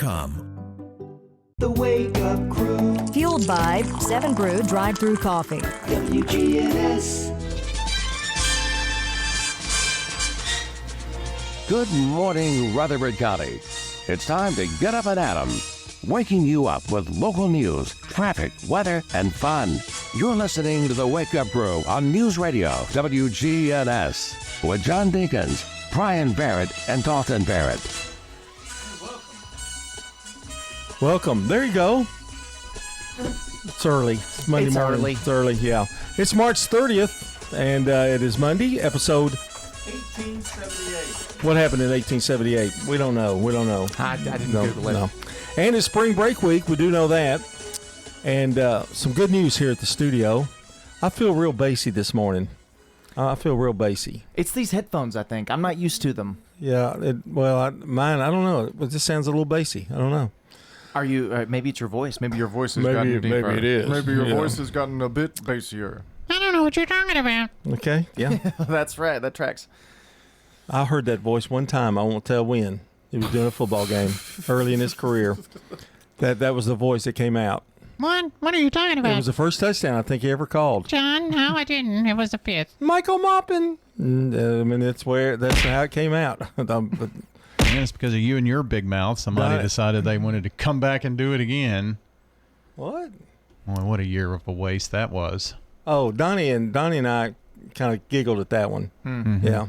WakeUpCrew.com. The Wake Up Crew. Fueled by 7 Brew drive-through coffee. WGNS. Good morning, Rutherford County. It's time to get up and at 'em. Waking you up with local news, traffic, weather, and fun. You're listening to the Wake Up Crew on News Radio WGNS with John Dinkins, Brian Barrett, and Dalton Barrett. Welcome. There you go. It's early. It's Monday morning. Early. It's early, yeah. It's March 30th, and it is Monday, episode 1878. What happened in 1878? We don't know. I didn't Google it. No. And it's spring break week. We do know that. And some good news here at the studio. I feel real bassy this morning. I feel real bassy. It's these headphones, I think. I'm not used to them. Yeah. Mine, I don't know. It just sounds a little bassy. I don't know. Are you? Maybe it's your voice. Maybe your voice has Maybe- gotten deeper. maybe it is. Maybe your Yeah. voice has gotten a bit bassier. I don't know what you're talking about. Okay. Yeah. That's right. That tracks. I heard that voice one time. I won't tell when. He was doing a football game early in his career. That was the voice that came out. What? What are you talking It about? was the first touchdown I think he ever called. John, no, I didn't. It was the fifth. Michael Maupin. I mean, that's how it came out. But And it's because of you and your big mouth. Somebody Right. decided they wanted to come back and do it again. what? Boy, what a year of a waste that was. Oh, Donnie and I kind of giggled at that one. Mm-hmm. Yeah.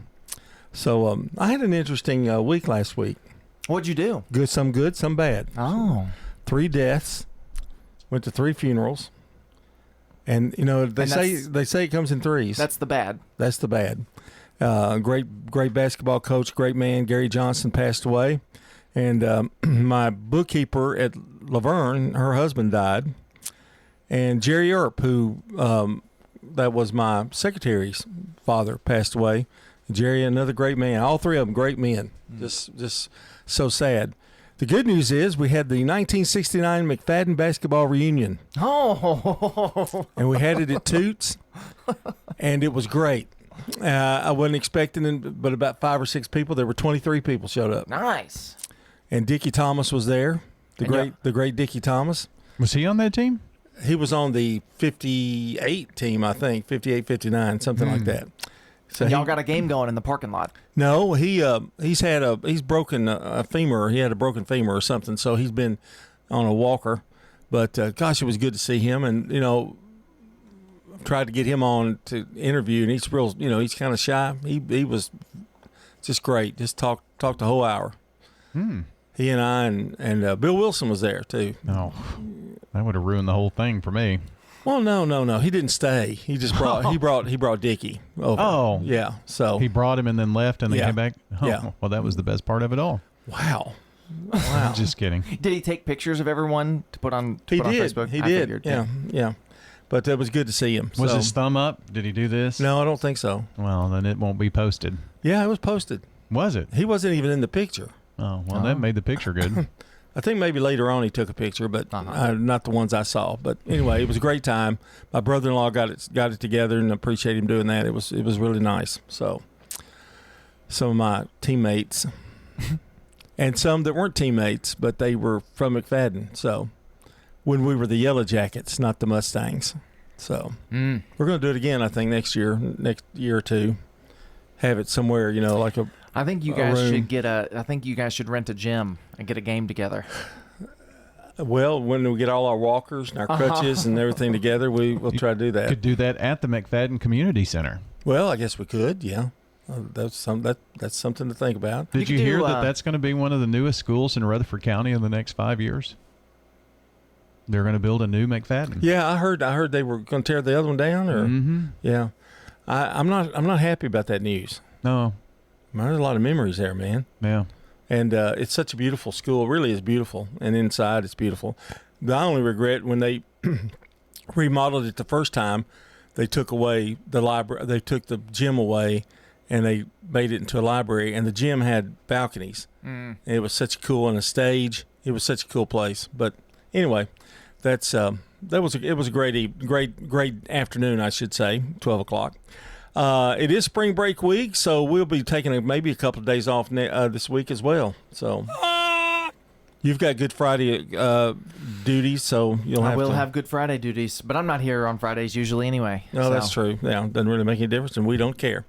So I had an interesting week last week. What'd you do? Some good, some bad. Oh. 3 deaths. Went to 3 funerals. And they say it comes in threes. That's the bad. That's the bad. Great basketball coach, great man. Gary Johnson passed away, and my bookkeeper at Laverne, her husband died, and Jerry Earp, who that was my secretary's father, passed away. Jerry, another great man. All 3 of them great men. Just so sad. The good news is we had the 1969 McFadden basketball reunion. Oh. And we had it at Toots, and it was great. I wasn't expecting it, but about 5 or 6 people. There were 23 people showed up, Nice. and Dickie Thomas was there. The great Dickie Thomas. Was he on that team? He was on the 58 team, I think, 58, 59, something like that. So Y'all got a game going in the parking lot. No, he's broken a femur. He had a broken femur or something, so he's been on a walker. But gosh, it was good to see him, and I've tried to get him on to interview, and he's real. He's kind of shy. He was just great. Just talked the whole hour. He and I and Bill Wilson was there too. No. That would have ruined the whole thing for me. Well, no, he didn't stay. He just brought Dickie over. Oh. Yeah. So He brought him and then left and then Yeah. came back? Oh, Yeah. Well, that was the best part of it all. wow. Just kidding. Did he take pictures of everyone to put on He did. Facebook? He I did. figured, Yeah. But it was good to see him. Was So- his thumb up? Did he do this? No, I don't think so. Well, then it won't be posted. Yeah, it was posted. Was it? He wasn't even in the picture. Oh, well, that made the picture good. I think maybe later on he took a picture, but not the ones I saw. But anyway, it was a great time. My brother-in-law got it together, and I appreciate him doing that. It was really nice. So some of my teammates and some that weren't teammates, but they were from McFadden. So when we were the Yellow Jackets, not the Mustangs. So we're going to do it again, I think, next year or two. Have it somewhere, like a. I think you guys should rent a gym and get a game together. Well, when we get all our walkers and our crutches and everything together, we'll try to do that. Could do that at the McFadden Community Center. Well, I guess we could. Yeah, that's something to think about. Did you hear that that's going to be one of the newest schools in Rutherford County in the next 5 years? They're going to build a new McFadden. Yeah, I heard they were going to tear the other one down. Or yeah, I'm not happy about that news. No. There's a lot of memories there, man. Yeah. And it's such a beautiful school. It really is beautiful. And inside it's beautiful. The only regret when they remodeled it the first time, they took away the library. They took the gym away and they made it into a library. And the gym had balconies. And it was such cool, and a stage. It was such a cool place. But anyway, it was a great afternoon, I should say, 12 o'clock. It is spring break week, so we'll be taking maybe a couple of days off this week as well. So You've got Good Friday duties, so you'll have I will to. have Good Friday duties, but I'm not here on Fridays usually anyway. No, so. that's true. Yeah, doesn't really make any difference, and we don't care.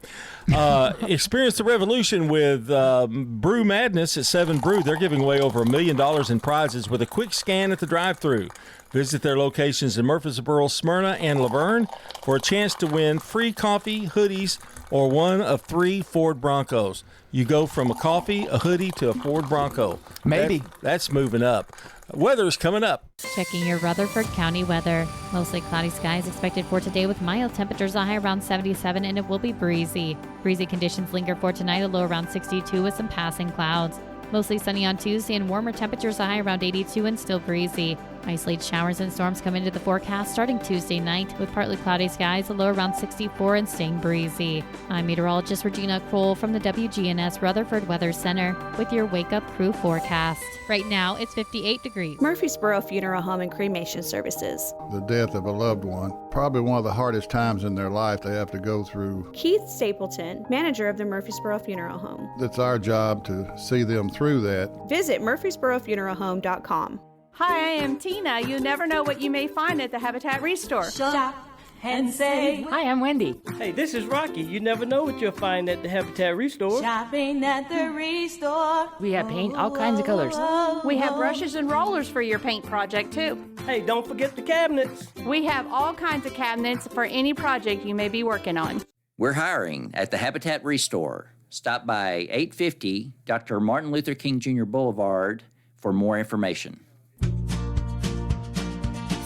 Experience the revolution with Brew Madness at 7 Brew. They're giving away over $1 million in prizes with a quick scan at the drive-thru. Visit their locations in Murfreesboro, Smyrna, and Laverne for a chance to win free coffee, hoodies, or one of 3 Ford Broncos. You go from a coffee, a hoodie, to a Ford Bronco. Maybe. That's moving up. Weather's coming up. Checking your Rutherford County weather. Mostly cloudy skies expected for today with mild temperatures, a high around 77, and it will be breezy. Breezy conditions linger for tonight, a low around 62 with some passing clouds. Mostly sunny on Tuesday and warmer temperatures, a high around 82 and still breezy. Isolated showers and storms come into the forecast starting Tuesday night with partly cloudy skies, a low around 64 and staying breezy. I'm meteorologist Regina Kroll from the WGNS Rutherford Weather Center with your Wake Up Crew forecast. Right now, it's 58 degrees. Murfreesboro Funeral Home and Cremation Services. The death of a loved one, probably one of the hardest times in their life they have to go through. Keith Stapleton, manager of the Murfreesboro Funeral Home. It's our job to see them through that. Visit murfreesborofuneralhome.com. Hi, I am Tina. You never know what you may find at the Habitat Restore. Shop and save. Hi, I'm Wendy. Hey, this is Rocky. You never know what you'll find at the Habitat Restore. Shopping at the Restore. We have paint, all kinds of colors. We have brushes and rollers for your paint project, too. Hey, don't forget the cabinets. We have all kinds of cabinets for any project you may be working on. We're hiring at the Habitat Restore. Stop by 850 Dr. Martin Luther King Jr. Boulevard for more information.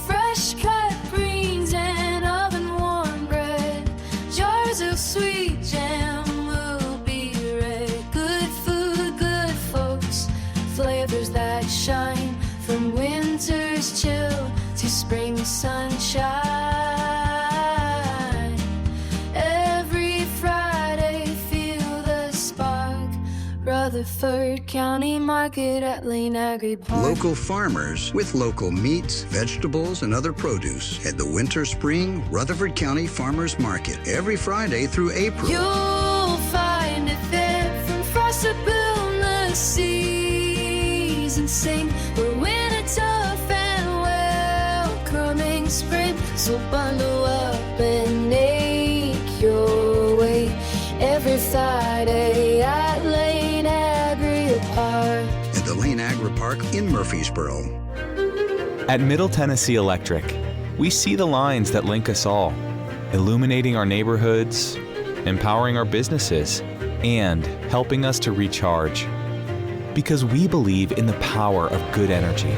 Fresh cut greens and oven warm bread. Jars of sweet jam will be red. Good food, good folks. Flavors that shine from winter's chill to spring sunshine. Every Friday, feel the spark. Rutherford County Market at Lane Agri Park. Local farmers with local meats, vegetables, and other produce at the Winter Spring Rutherford County Farmers Market every Friday through April. You'll find it there from frost to illness season. Sing, we're winter tough and welcoming spring. So bundle up and make your way every Friday at Lane Agri Park. At the Lane Agri Park in Murfreesboro. At Middle Tennessee Electric, we see the lines that link us all, illuminating our neighborhoods, empowering our businesses, and helping us to recharge. Because we believe in the power of good energy.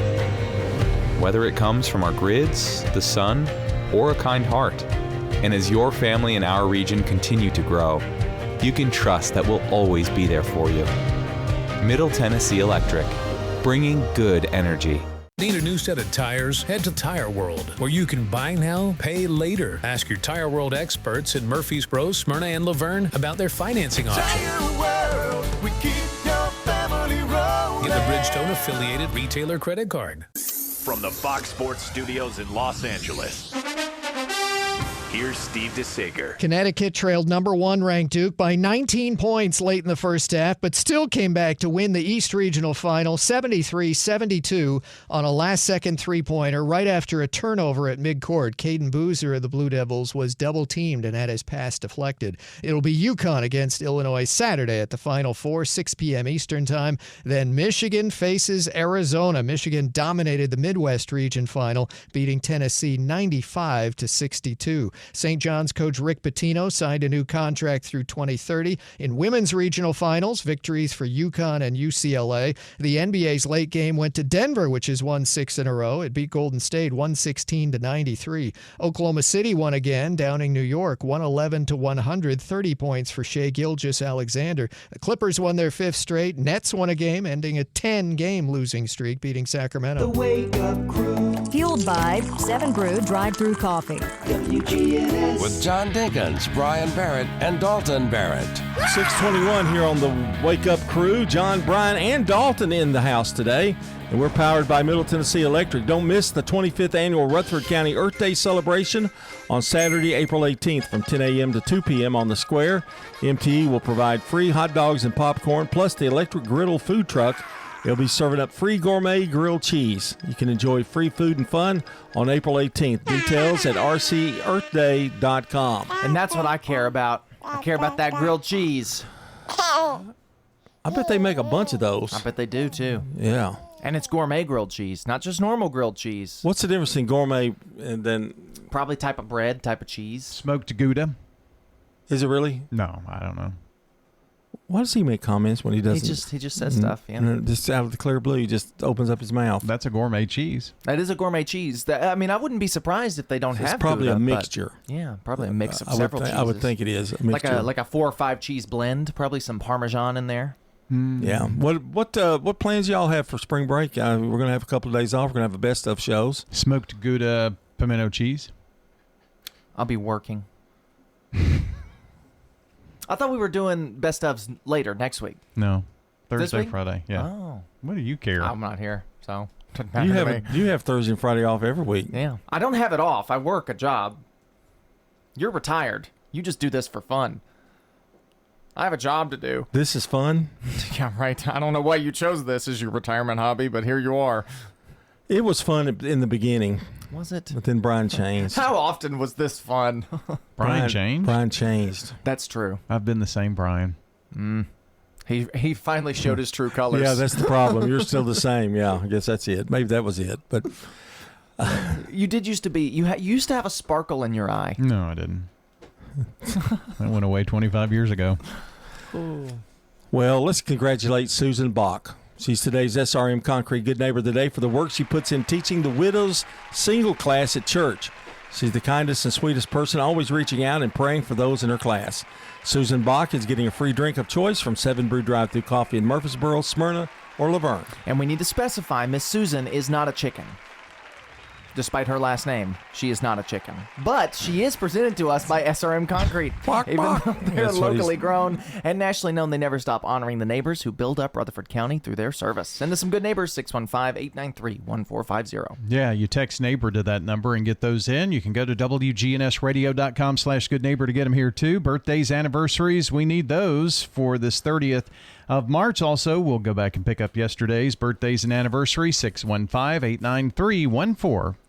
Whether it comes from our grids, the sun, or a kind heart. And as your family and our region continue to grow, you can trust that we'll always be there for you. Middle Tennessee Electric, bringing good energy. Need a new set of tires? Head to Tire World, where you can buy now, pay later. Ask your Tire World experts in Murfreesboro, Smyrna, and Laverne about their financing options. Tire World, we keep your family rolling. Get the Bridgestone affiliated retailer credit card. From the Fox Sports Studios in Los Angeles, here's Steve DeSager. Connecticut trailed number 1 ranked Duke by 19 points late in the first half, but still came back to win the East Regional Final 73-72 on a last-second three-pointer right after a turnover at midcourt. Caden Boozer of the Blue Devils was double-teamed and had his pass deflected. It'll be UConn against Illinois Saturday at the Final Four, 6 p.m. Eastern Time. Then Michigan faces Arizona. Michigan dominated the Midwest Region Final, beating Tennessee 95-62. St. John's coach Rick Pitino signed a new contract through 2030. In women's regional finals, victories for UConn and UCLA. The NBA's late game went to Denver, which has won 6 in a row. It beat Golden State 116-93. Oklahoma City won again, downing New York 111-100, 30 points for Shai Gilgeous-Alexander. The Clippers won their 5th straight. Nets won a game, ending a 10-game losing streak, beating Sacramento. The Wake Up Crew. Fueled by 7 Brew Drive-Thru Coffee. WGNS. With John Dinkins, Brian Barrett, and Dalton Barrett. 621 here on the Wake Up Crew. John, Brian, and Dalton in the house today. And we're powered by Middle Tennessee Electric. Don't miss the 25th annual Rutherford County Earth Day celebration on Saturday, April 18th from 10 a.m. to 2 p.m. on the square. MTE will provide free hot dogs and popcorn, plus the electric griddle food truck They'll be serving up free gourmet grilled cheese. You can enjoy free food and fun on April 18th. Details at rcearthday.com. And that's what I care about. I care about that grilled cheese. I bet they make a bunch of those. I bet they do, too. Yeah. And it's gourmet grilled cheese, not just normal grilled cheese. What's the difference in gourmet and then... Probably type of bread, type of cheese. Smoked Gouda. Is it really? No, I don't know. Why does he make comments when he doesn't? He just says stuff, yeah. Just out of the clear blue, he just opens up his mouth. That's a gourmet cheese. That is a gourmet cheese. I mean, I wouldn't be surprised if they don't have It's probably Gouda, a but- mixture. Yeah, probably a mix of I would several thi- cheeses. I would think it is a mixture. Like a 4 or 5 cheese blend, probably some Parmesan in there. Yeah. What plans y'all have for spring break? We're gonna have a couple of days off. We're gonna have a best of shows. Smoked Gouda pimento cheese. I'll be working. I thought we were doing best ofs later next week. No, This Thursday, week? Friday. Yeah. Oh. What do you care? I'm not here, so doesn't matter to me. You have Thursday and Friday off every week. Yeah. I don't have it off. I work a job. You're retired. You just do this for fun. I have a job to do. This is fun. Yeah, right. I don't know why you chose this as your retirement hobby, but here you are. It was fun in the beginning. Was it? But then Brian changed. How often was this fun? Brian changed? Brian changed. That's true. I've been the same Brian. He finally showed his true colors. Yeah, that's the problem. You're still the same. Yeah, I guess that's it. Maybe that was it. But you did used to be. You used to have a sparkle in your eye. No, I didn't. That went away 25 years ago. Well, let's congratulate Susan Bach. She's today's SRM Concrete Good Neighbor of the Day for the work she puts in teaching the widows single class at church. She's the kindest and sweetest person, always reaching out and praying for those in her class. Susan Bach is getting a free drink of choice from 7 Brew Drive-Thru Coffee in Murfreesboro, Smyrna, or Laverne. And we need to specify Miss Susan is not a chicken. Despite her last name, she is not a chicken. But she is presented to us by SRM Concrete. Even though they're That's what locally he's- grown and nationally known, they never stop honoring the neighbors who build up Rutherford County through their service. Send us some good neighbors, 615-893-1450. Yeah, you text neighbor to that number and get those in. You can go to WGNSradio.com/goodneighbor to get them here too. Birthdays, anniversaries, we need those for this 30th of March. Also, we'll go back and pick up yesterday's birthdays and anniversaries, 615-893-1450.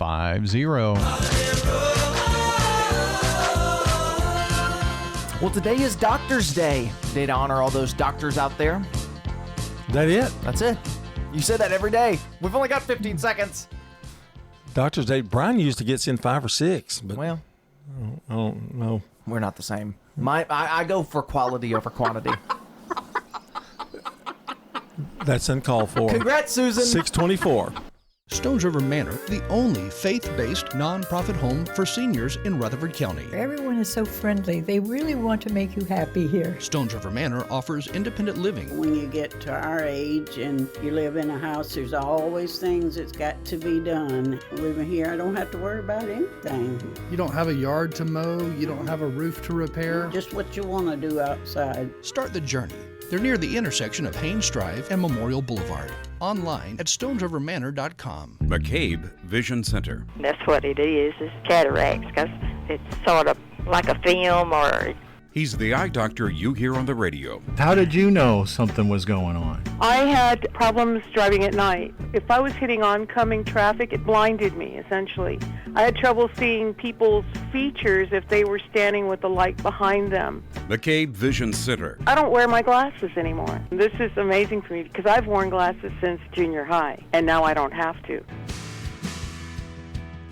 Well, today is Doctor's Day. Day to honor all those doctors out there. That it? That's it. You say that every day. We've only got 15 seconds. Doctor's Day. Brian used to get in 5 or 6, but Well, I don't know. we're not the same. I go for quality over quantity. That's uncalled for. Congrats, Susan. 624. Stones River Manor, the only faith-based nonprofit home for seniors in Rutherford County. Everyone is so friendly. They really want to make you happy here. Stones River Manor offers independent living. When you get to our age and you live in a house, there's always things that's got to be done. Living here, I don't have to worry about anything. You don't have a yard to mow, you don't have a roof to repair. Just what you want to do outside. Start the journey. They're near the intersection of Haynes Drive and Memorial Boulevard. Online at stonesrivermanor.com. McCabe Vision Center. That's what it is cataracts, because it's sort of like a film or... He's the eye doctor you hear on the radio. How did you know something was going on? I had problems driving at night. If I was hitting oncoming traffic, it blinded me, essentially. I had trouble seeing people's features if they were standing with the light behind them. McCabe Vision Center. I don't wear my glasses anymore. This is amazing for me because I've worn glasses since junior high, and now I don't have to.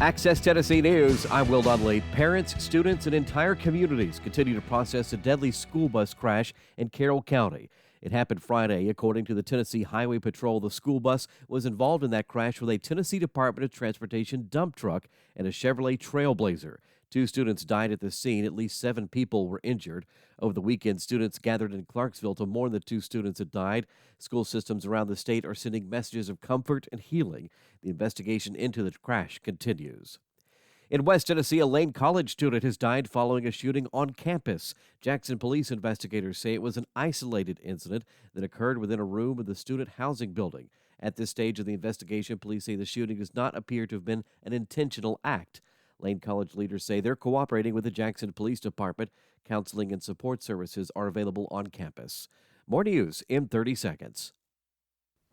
Access Tennessee News, I'm Will Dudley. Parents, students, and entire communities continue to process a deadly school bus crash in Carroll County. It happened Friday. According to the Tennessee Highway Patrol, the school bus was involved in that crash with a Tennessee Department of Transportation dump truck and a Chevrolet Trailblazer. 2 students died at the scene. At least 7 people were injured. Over the weekend, students gathered in Clarksville to mourn the 2 students that died. School systems around the state are sending messages of comfort and healing. The investigation into the crash continues. In West Tennessee, a Lane College student has died following a shooting on campus. Jackson police investigators say it was an isolated incident that occurred within a room of the student housing building. At this stage of the investigation, police say the shooting does not appear to have been an intentional act. Lane College leaders say they're cooperating with the Jackson Police Department. Counseling and support services are available on campus. More news in 30 seconds.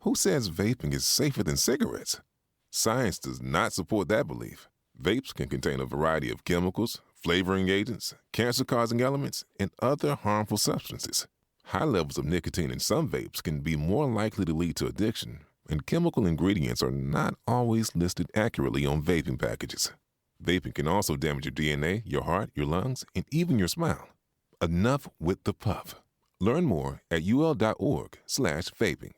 Who says vaping is safer than cigarettes? Science does not support that belief. Vapes can contain a variety of chemicals, flavoring agents, cancer-causing elements, and other harmful substances. High levels of nicotine in some vapes can be more likely to lead to addiction, and chemical ingredients are not always listed accurately on vaping packages. Vaping can also damage your DNA, your heart, your lungs, and even your smile. Enough with the puff. Learn more at ul.org/vaping.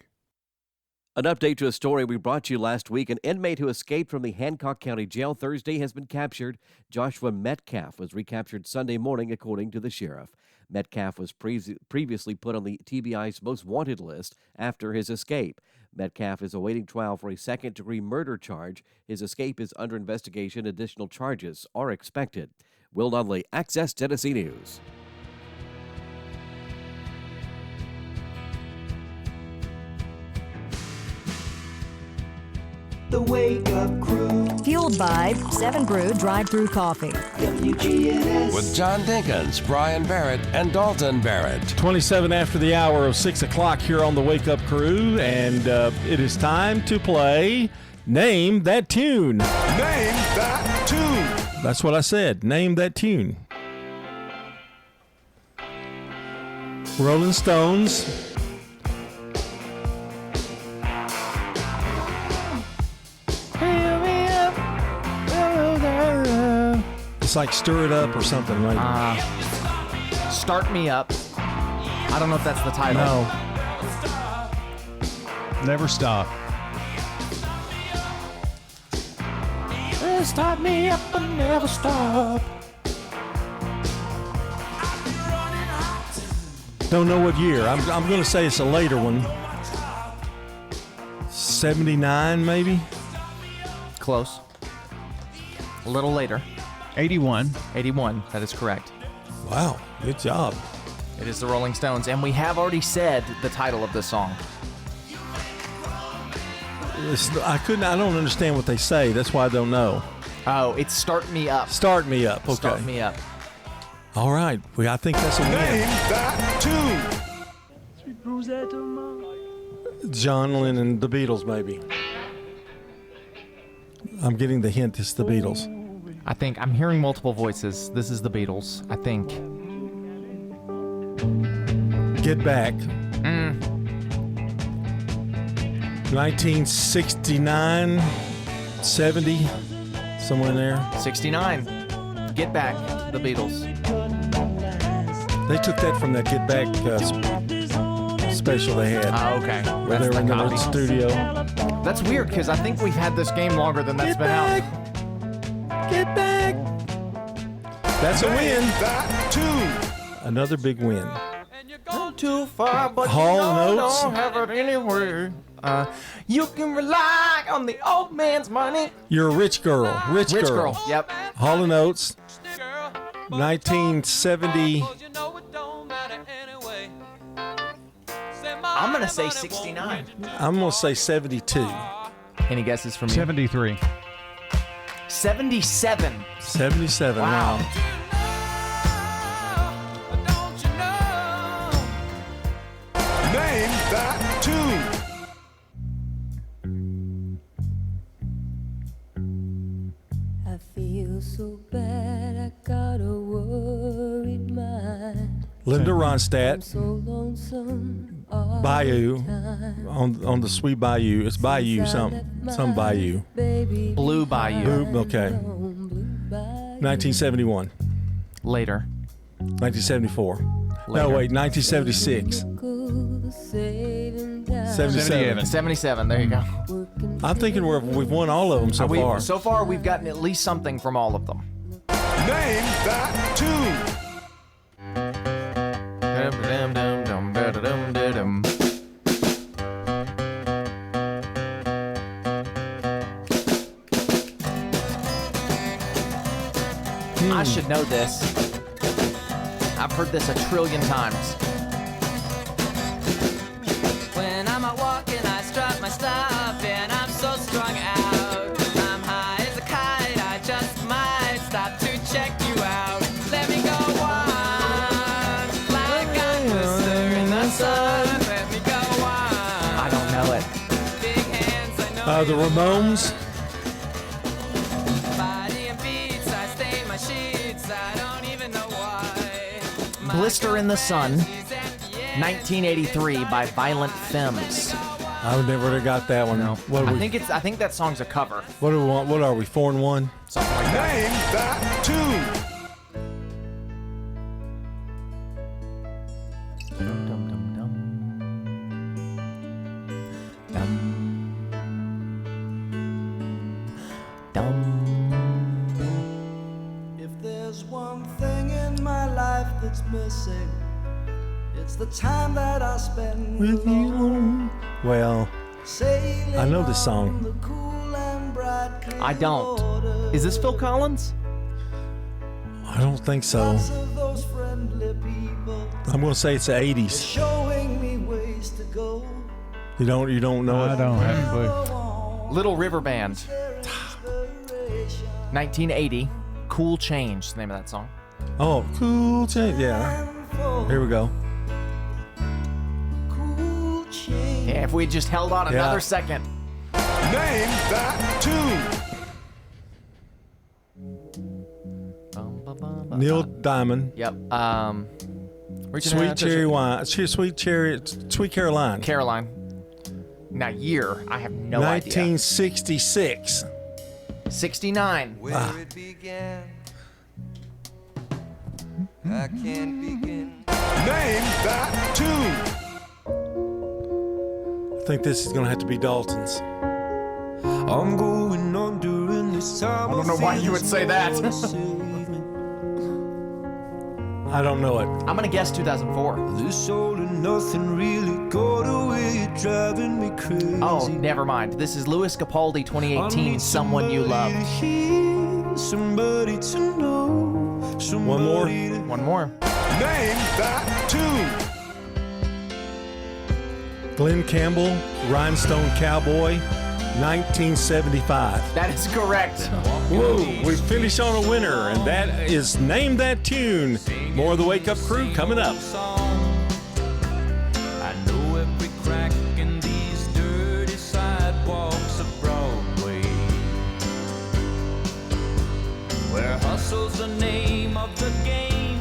An update to a story we brought you last week. An inmate who escaped from the Hancock County Jail Thursday has been captured. Joshua Metcalf was recaptured Sunday morning, according to the sheriff. Metcalf was previously put on the TBI's most wanted list after his escape. Metcalf is awaiting trial for a second-degree murder charge. His escape is under investigation. Additional charges are expected. Will Dudley, Access Tennessee News. The Wake Up Crew. Fueled by 7 Brew Drive-Thru Coffee. WGNS. With John Dinkins, Brian Barrett, and Dalton Barrett. 27 after the hour of 6 o'clock here on the Wake Up Crew, and it is time to play Name That Tune. Name That Tune. That's what I said. Name that tune. Rolling Stones. It's like Stir It Up or something, right? Start Me Up. I don't know if that's the title. No. Never Stop. Start me up and never stop. Don't know what year. I'm going to say it's a later one. 79, maybe? Close. A little later. 81. 81, that is correct. Wow, good job. It is the Rolling Stones, and we have already said the title of this song. I don't understand what they say. That's why I don't know. Oh, it's Start Me Up. Start Me Up, okay. Start Me Up. All right, I think that's a win. Name That Tune. John Lennon, The Beatles, maybe. I'm getting the hint it's The Beatles. I think I'm hearing multiple voices. This is the Beatles, I think. Get Back. 1969, 70, somewhere in there. 69. Get Back, the Beatles. They took that from that Get Back special they had. Oh, okay. Where they were in the little studio. That's weird because I think we've had this game longer than that's been out. Get back. That's a win. That Tune. Another big win. Too far, but Hall you and Oates. don't have it anywhere. You can rely on the old man's money. You're a rich girl. Rich girl. Yep. Hall and Oates. 1970. I'm going to say 69. I'm going to say 72. Any guesses from you? 73. 77. 77. Wow. Name That Tune. I feel so bad, I got a worried mind. Linda Ronstadt. So lonesome all Bayou. the time. On the Sweet Bayou. It's Bayou, some Bayou. Blue Bayou. Blue, okay. 1971. Later. 1974. Later. No, wait, 1976. 77. 77, there you go. I'm thinking we've won all of them so far. So far, we've gotten at least something from all of them. Name That Tune. I should know this. I've heard this a trillion times. When I'm out walking, I strut my stuff, and I'm so strung out. I'm high as a kite, I just might stop to check you out. Let me go on, like I'm glister in the sun. Let me go on. I don't know it. The Ramones. Body and beats, I stain my sheets, I don't even know why. Blister in the Sun, 1983 by Violent Femmes. I would never have got that one. No. I think that song's a cover. What do we want? What are we? 4-1. Something like that. Name that tune. If there's one thing in my life that's missing, it's the time that I spend with you. Well, I know this song. I don't. Is this Phil Collins? I don't think so. I'm going to say it's the 80s. You don't know it? I don't have a clue. Little River Band. 1980. Cool Change is the name of that song. Oh, Cool Change. Yeah. Here we go. Yeah, if we just held on another second. Name that tune. Neil Diamond. Yep. Sweet Caroline. Caroline. Now, year, I have no idea. 1966. 69. Where it began, I can't begin. Name that tune. I think this is going to have to be Dalton's. I'm going on during this time. I don't know why you would say that. I don't know it. I'm going to guess 2004. This all and nothing really got away, driving me crazy. Oh, never mind. This is Louis Capaldi, 2018, Someone You Loved. Somebody to know. One more. One more. Name that tune. Glenn Campbell, Rhinestone Cowboy, 1975. That is correct. Whoa, we finished on a winner, and that is Name That Tune. More of the Wake Up Crew coming up. I know every crack in these dirty sidewalks of Broadway, where hustle's the name of the game,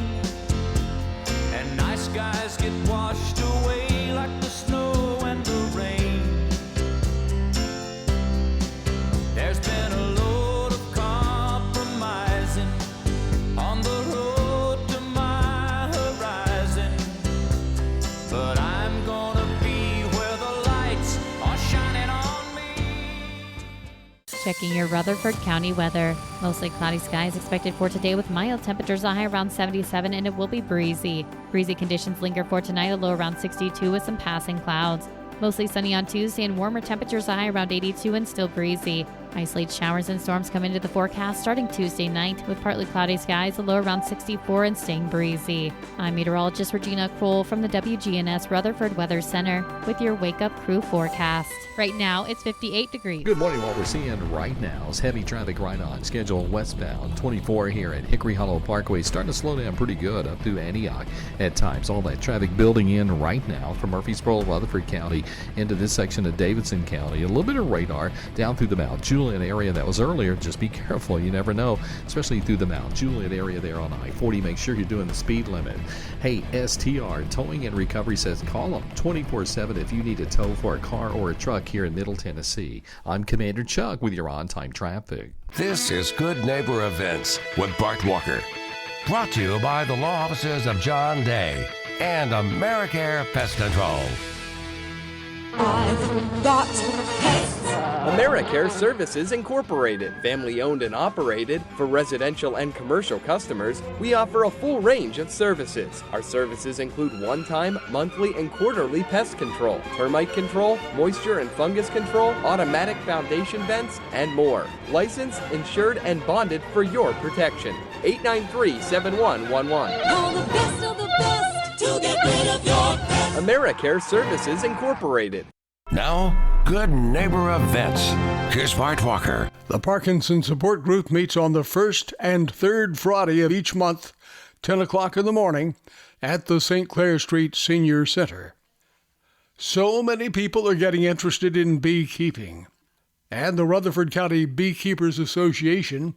and nice guys get washed away like the snow and the rain. There's been a load of compromising on the road to my horizon, but I'm gonna be where the lights are shining on me. Checking your Rutherford County weather. Mostly cloudy skies expected for today with mild temperatures, a high around 77, and it will be breezy. Breezy conditions linger for tonight, a low around 62 with some passing clouds. Mostly sunny on Tuesday and warmer temperatures, a high around 82 and still breezy. Isolated showers and storms come into the forecast starting Tuesday night with partly cloudy skies, a low around 64 and staying breezy. I'm meteorologist Regina Kroll from the WGNS Rutherford Weather Center with your Wake Up Crew forecast. Right now, it's 58 degrees. Good morning. What we're seeing right now is heavy traffic right on schedule westbound 24 here at Hickory Hollow Parkway, starting to slow down pretty good up through Antioch at times. All that traffic building in right now from Murfreesboro, Rutherford County into this section of Davidson County. A little bit of radar down through the Mount Juliet area that was earlier. Just be careful. You never know, especially through the Mount Juliet area there on I-40. Make sure you're doing the speed limit. Hey, STR Towing and Recovery says call them 24/7 if you need a tow for a car or a truck here in Middle Tennessee. I'm Commander Chuck with your on-time traffic. This is Good Neighbor Events with Bart Walker. Brought to you by the law offices of John Day and AmeriCare Pest Control. I've got pets. AmeriCare Services Incorporated, family-owned and operated. For residential and commercial customers, we offer a full range of services. Our services include one-time, monthly, and quarterly pest control, termite control, moisture and fungus control, automatic foundation vents, and more. Licensed, insured, and bonded for your protection. 893-7111. Call the best of the best to get rid of your pest. AmeriCare Services Incorporated. Now, Good Neighbor Events. Here's Bart Walker. The Parkinson Support Group meets on the first and third Friday of each month, 10 o'clock in the morning, at the St. Clair Street Senior Center. So many people are getting interested in beekeeping. And the Rutherford County Beekeepers Association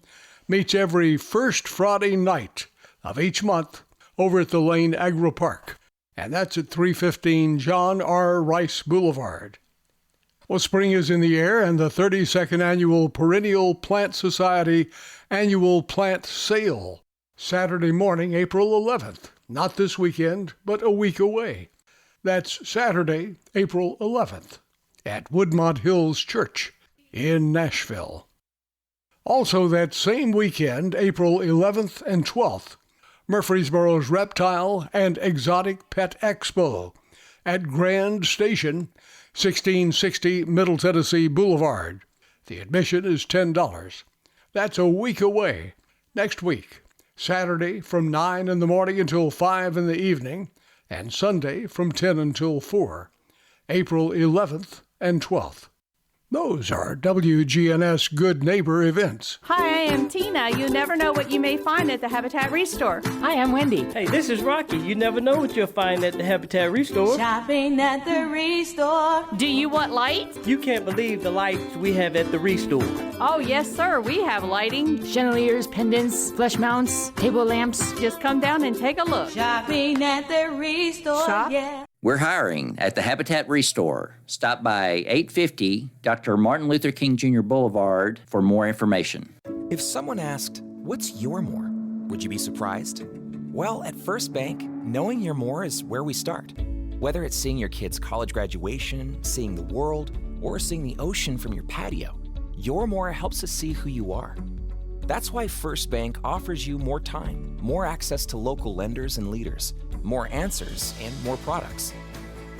meets every first Friday night of each month over at the Lane Agri Park. And that's at 315 John R. Rice Boulevard. Well, spring is in the air, and the 32nd Annual Perennial Plant Society Annual Plant Sale, Saturday morning, April 11th. Not this weekend, but a week away. That's Saturday, April 11th, at Woodmont Hills Church in Nashville. Also that same weekend, April 11th and 12th, Murfreesboro's Reptile and Exotic Pet Expo at Grand Station, 1660 Middle Tennessee Boulevard. The admission is $10. That's a week away, next week, Saturday from 9 in the morning until 5 in the evening, and Sunday from 10 until 4, April 11th and 12th. Those are WGNS Good Neighbor events. Hi, I am Tina. You never know what you may find at the Habitat Restore. Hi, I'm Wendy. Hey, this is Rocky. You never know what you'll find at the Habitat Restore. Shopping at the Restore. Do you want light? You can't believe the lights we have at the Restore. Oh, yes, sir. We have lighting. Chandeliers, pendants, flush mounts, table lamps. Just come down and take a look. Shopping at the Restore. Shop? Yeah. We're hiring at the Habitat Restore. Stop by 850 Dr. Martin Luther King Jr. Boulevard for more information. If someone asked, "What's your more?" would you be surprised? Well, at First Bank, knowing your more is where we start. Whether it's seeing your kid's college graduation, seeing the world, or seeing the ocean from your patio, your more helps us see who you are. That's why First Bank offers you more time, more access to local lenders and leaders, more answers, and more products.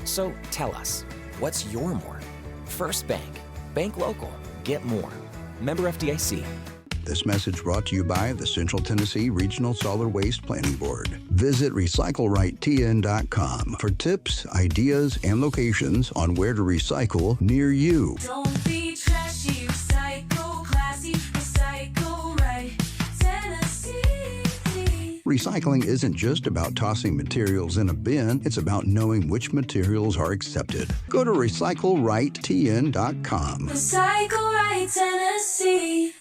So tell us, what's your more? First Bank. Bank local. Get more. Member FDIC. This message brought to you by the Central Tennessee Regional Solid Waste Planning Board. Visit RecycleRightTN.com for tips, ideas, and locations on where to recycle near you. Don't be trashy, recycle classy, recycle right, Tennessee. Recycling isn't just about tossing materials in a bin, it's about knowing which materials are accepted. Go to RecycleRightTN.com. Recycle right, Tennessee.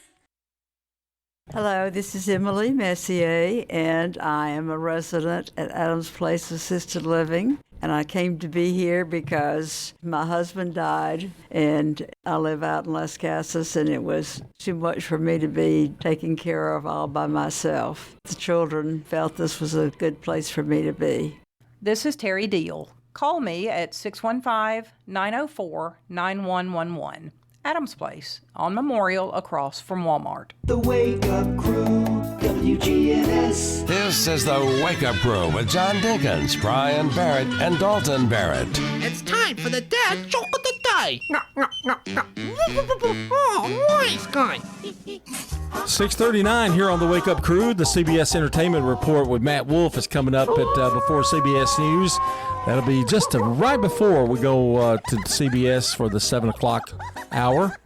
Hello, this is Emily Messier, and I am a resident at Adams Place Assisted Living. And I came to be here because my husband died, and I live out in Las Casas, and it was too much for me to be taken care of all by myself. The children felt this was a good place for me to be. This is Terry Deal. Call me at 615-904-9111. Adams Place, on Memorial across from Walmart. The Wake Up Crew, WGNS. This is the Wake Up Crew with John Dinkins, Brian Barrett, and Dalton Barrett. It's time for the dad joke of the day. Oh, nice guy. 6:39 here on the Wake Up Crew. The CBS Entertainment Report with Matt Wolf is coming up at before CBS News. That'll be just right before we go to CBS for the 7 o'clock hour.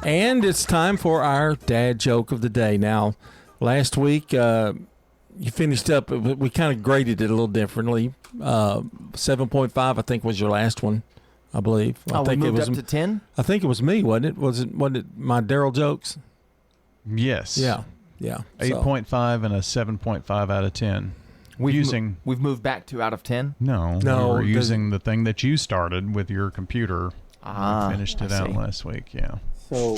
And it's time for our dad joke of the day. Now, last week you finished up, we kind of graded it a little differently. 7.5, I think, was your last one, I believe. I think we moved it was up to 10? I think it was me, wasn't it? Wasn't it my Daryl jokes? Yes. Yeah. 8.5 and a 7.5 out of 10. We've moved back to out of 10? No, we were using the thing that you started with your computer. Finished it out last week, yeah. So,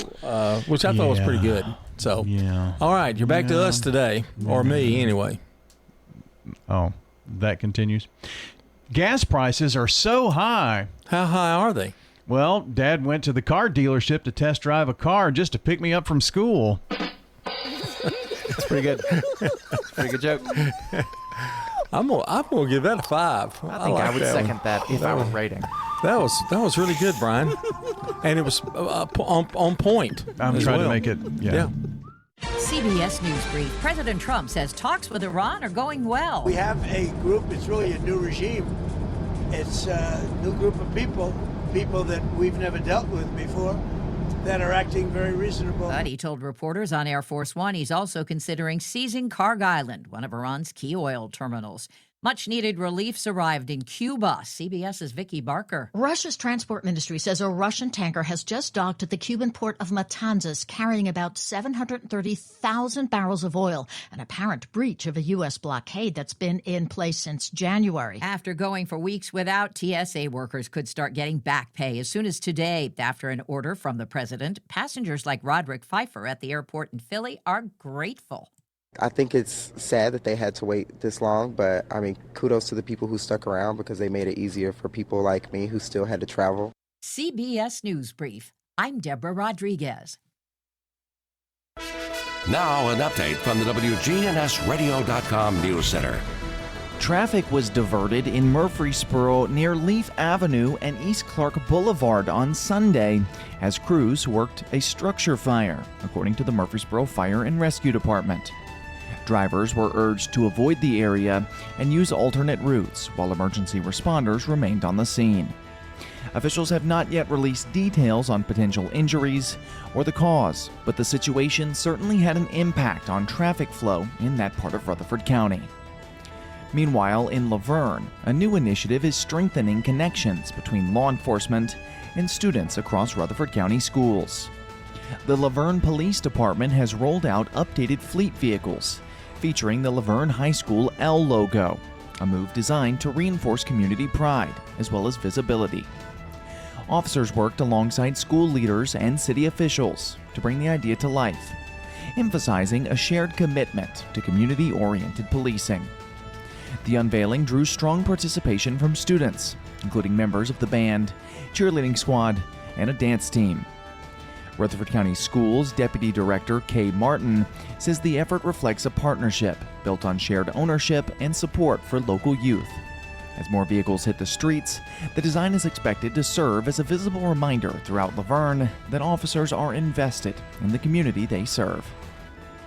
which I thought was pretty good. So, all right, you're back to us today, or me anyway. Oh, that continues. Gas prices are so high. How high are they? Well, Dad went to the car dealership to test drive a car just to pick me up from school. That's pretty good. Pretty good joke. I'm gonna give that a 5. I think I would second that if I was rating. That was really good, Brian, and it was on point. I'm trying to make it. Yeah. CBS News Brief. President Trump says talks with Iran are going well. We have a group. It's really a new regime. It's a new group of people that we've never dealt with before, that are acting very reasonable. But he told reporters on Air Force One he's also considering seizing Karg Island, one of Iran's key oil terminals. Much needed relief's arrived in Cuba. CBS's Vicki Barker. Russia's transport ministry says a Russian tanker has just docked at the Cuban port of Matanzas, carrying about 730,000 barrels of oil, an apparent breach of a U.S. blockade that's been in place since January. After going for weeks without, TSA workers could start getting back pay as soon as today. After an order from the president, passengers like Roderick Pfeiffer at the airport in Philly are grateful. I think it's sad that they had to wait this long, but I mean, kudos to the people who stuck around because they made it easier for people like me who still had to travel. CBS News Brief. I'm Deborah Rodriguez. Now an update from the WGNSradio.com News Center. Traffic was diverted in Murfreesboro near Leaf Avenue and East Clark Boulevard on Sunday as crews worked a structure fire, according to the Murfreesboro Fire and Rescue Department. Drivers were urged to avoid the area and use alternate routes while emergency responders remained on the scene. Officials have not yet released details on potential injuries or the cause, but the situation certainly had an impact on traffic flow in that part of Rutherford County. Meanwhile, in Laverne, a new initiative is strengthening connections between law enforcement and students across Rutherford County schools. The Laverne Police Department has rolled out updated fleet vehicles featuring the Laverne High School L logo, a move designed to reinforce community pride as well as visibility. Officers worked alongside school leaders and city officials to bring the idea to life, emphasizing a shared commitment to community-oriented policing. The unveiling drew strong participation from students, including members of the band, cheerleading squad, and a dance team. Rutherford County Schools Deputy Director Kay Martin says the effort reflects a partnership built on shared ownership and support for local youth. As more vehicles hit the streets, the design is expected to serve as a visible reminder throughout Laverne that officers are invested in the community they serve.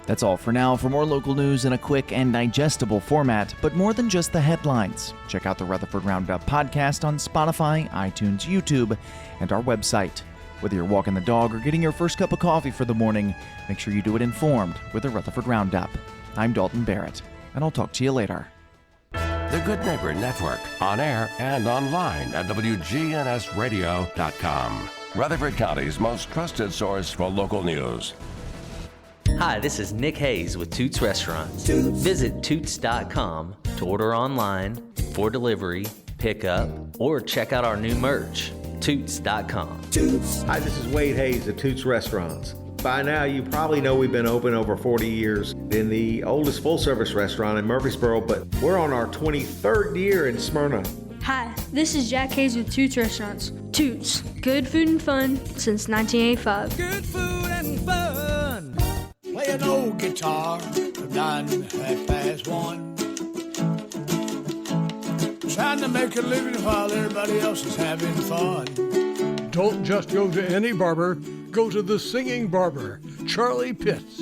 That's all for now. For more local news in a quick and digestible format, but more than just the headlines, check out the Rutherford Roundup podcast on Spotify, iTunes, YouTube, and our website. Whether you're walking the dog or getting your first cup of coffee for the morning, make sure you do it informed with the Rutherford Roundup. I'm Dalton Barrett, and I'll talk to you later. The Good Neighbor Network, on air and online at WGNSradio.com. Rutherford County's most trusted source for local news. Hi, this is Nick Hayes with Toots Restaurants. Visit Toots.com to order online, for delivery, pickup, or check out our new merch. Toots.com. Hi, this is Wade Hayes at Toots Restaurants. By now, you probably know we've been open over 40 years in the oldest full-service restaurant in Murfreesboro, but we're on our 23rd year in Smyrna. Hi, this is Jack Hayes with Toots Restaurants. Toots, good food and fun since 1985. Good food and fun. Play an old guitar, 9:30. Trying to make a living while everybody else is having fun. Don't just go to any barber, go to the singing barber, Charlie Pitts.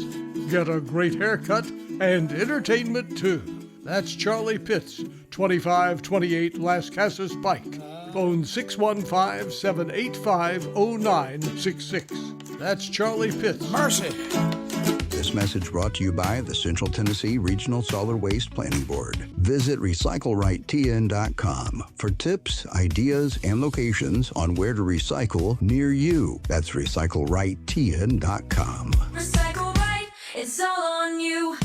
Get a great haircut and entertainment too. That's Charlie Pitts, 2528 Las Casas Pike. Phone 615-785-0966. That's Charlie Pitts. Mercy. This message brought to you by the Central Tennessee Regional Solid Waste Planning Board. Visit RecycleRightTN.com for tips, ideas, and locations on where to recycle near you. That's RecycleRightTN.com. Recycle right, it's all on you.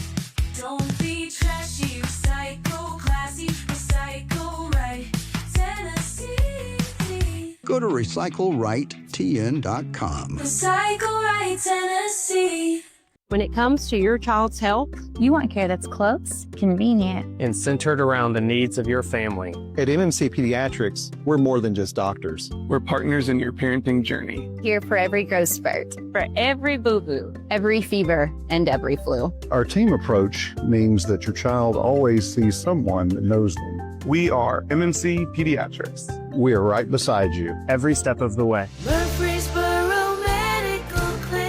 Don't be trashy, recycle classy, recycle right, Tennessee. Go to RecycleRightTN.com. Recycle right, Tennessee. When it comes to your child's health, you want care that's close, convenient, and centered around the needs of your family. At MMC Pediatrics, we're more than just doctors. We're partners in your parenting journey. Here for every growth spurt, for every boo-boo, every fever, and every flu. Our team approach means that your child always sees someone that knows them. We are MMC Pediatrics. We are right beside you every step of the way. Murfreesboro Medical Clinic.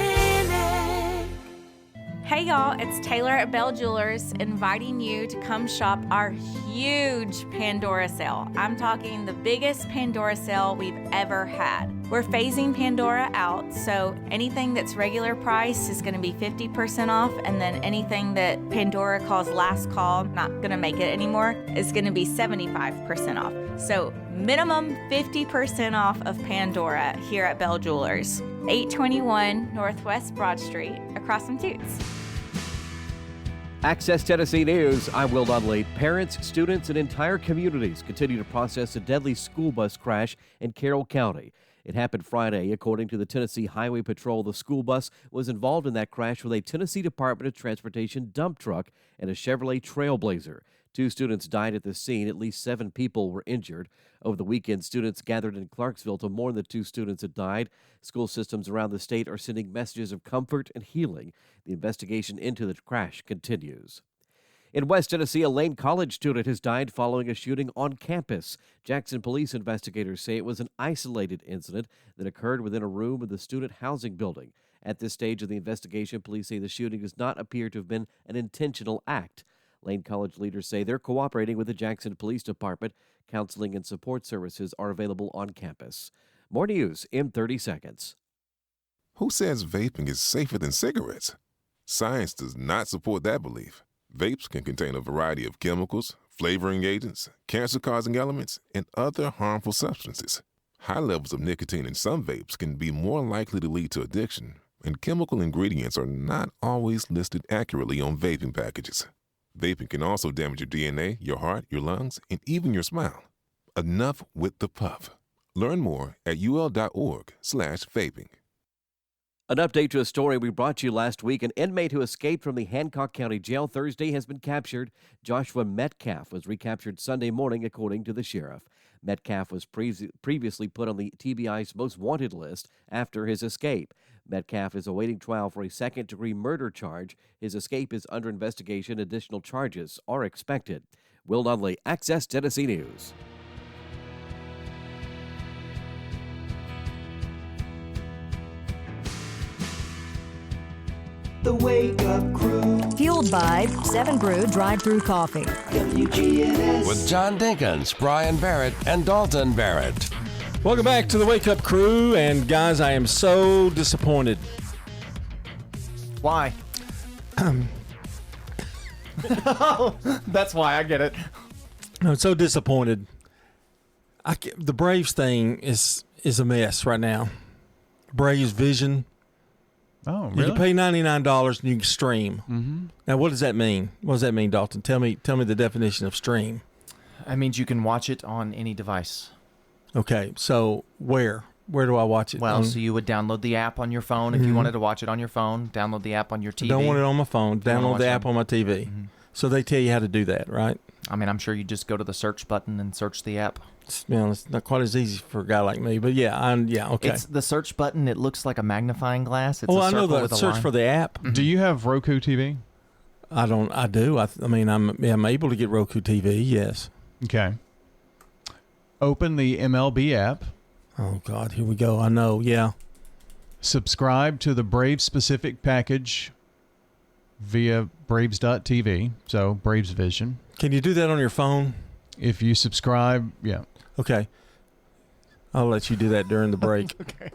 Hey y'all, it's Taylor at Bell Jewelers inviting you to come shop our huge Pandora sale. I'm talking the biggest Pandora sale we've ever had. We're phasing Pandora out, so anything that's regular price is going to be 50% off, and then anything that Pandora calls last call, not going to make it anymore, is going to be 75% off. So minimum 50% off of Pandora here at Bell Jewelers, 821 Northwest Broad Street, across from Toots. Access Tennessee News, I'm Will Dudley. Parents, students, and entire communities continue to process a deadly school bus crash in Carroll County. It happened Friday. According to the Tennessee Highway Patrol, the school bus was involved in that crash with a Tennessee Department of Transportation dump truck and a Chevrolet Trailblazer. 2 students died at the scene. At least 7 people were injured. Over the weekend, students gathered in Clarksville to mourn the 2 students that died. School systems around the state are sending messages of comfort and healing. The investigation into the crash continues. In West Tennessee, a Lane College student has died following a shooting on campus. Jackson police investigators say it was an isolated incident that occurred within a room of the student housing building. At this stage of the investigation, police say the shooting does not appear to have been an intentional act. Lane College leaders say they're cooperating with the Jackson Police Department. Counseling and support services are available on campus. More news in 30 seconds. Who says vaping is safer than cigarettes? Science does not support that belief. Vapes can contain a variety of chemicals, flavoring agents, cancer-causing elements, and other harmful substances. High levels of nicotine in some vapes can be more likely to lead to addiction, and chemical ingredients are not always listed accurately on vaping packages. Vaping can also damage your DNA, your heart, your lungs, and even your smile. Enough with the puff. Learn more at ul.org/vaping. An update to a story we brought you last week. An inmate who escaped from the Hancock County Jail Thursday has been captured. Joshua Metcalf was recaptured Sunday morning, according to the sheriff. Metcalf was previously put on the TBI's most wanted list after his escape. Metcalf is awaiting trial for a second-degree murder charge. His escape is under investigation. Additional charges are expected. Will Dudley, Access Tennessee News. The Wake Up Crew. Fueled by 7 Brew Drive-Thru Coffee. WGNS. With John Dinkins, Brian Barrett, and Dalton Barrett. Welcome back to the Wake Up Crew. And guys, I am so disappointed. Why? That's why. I get it. I'm so disappointed. The Braves thing is a mess right now. Braves Vision. Oh, really? You can pay $99 and you can stream. Mm-hmm. Now, what does that mean? What does that mean, Dalton? Tell me the definition of stream. That means you can watch it on any device. Okay, so where do I watch it? Well, so you would download the app on your phone if you wanted to watch it on your phone. Download the app on your TV. I don't want it on my phone. Download the app on my TV. Mm-hmm. So they tell you how to do that, right? I mean, I'm sure you just go to the search button and search the app. It's not quite as easy for a guy like me, but yeah, okay. It's the search button. It looks like a magnifying glass. It's I know the search for the app. Mm-hmm. Do you have Roku TV? I do. I mean, I'm able to get Roku TV. Yes. Okay. Open the MLB app. Oh God, here we go. I know. Yeah. Subscribe to the Braves specific package via Braves.tv. So Braves Vision. Can you do that on your phone? If you subscribe, yeah. Okay. I'll let you do that during the break. Okay.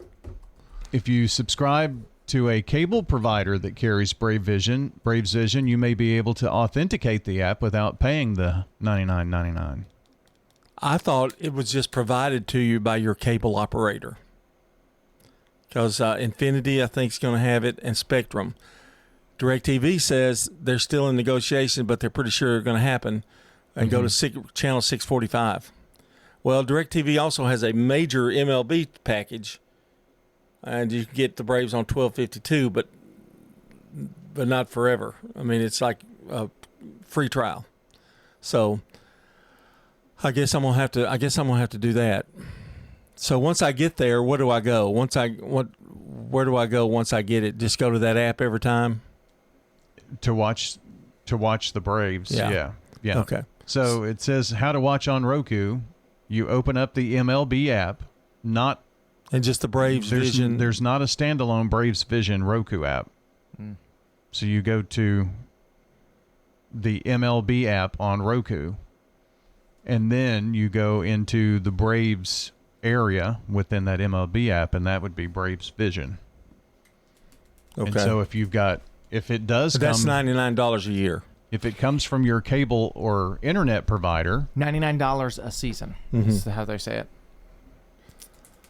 If you subscribe to a cable provider that carries Braves Vision, you may be able to authenticate the app without paying the $99.99. I thought it was just provided to you by your cable operator. Because Infinity, I think, is going to have it, and Spectrum. DirecTV says they're still in negotiation, but they're pretty sure it's going to happen. And go to channel 645. Well, DirecTV also has a major MLB package, and you can get the Braves on 1252, but not forever. I mean, it's like a free trial. So I guess I'm gonna have to do that. So once I get there, where do I go? Where do I go once I get it? Just go to that app every time to watch the Braves. Yeah. Okay. So it says how to watch on Roku. You open up the MLB app, and just the Braves Vision. There's not a standalone Braves Vision Roku app. So you go to the MLB app on Roku, and then you go into the Braves area within that MLB app, and that would be Braves Vision. Okay. And so if it does But that's $99 a year. If it comes from your cable or internet provider, $99 a season is how they say it.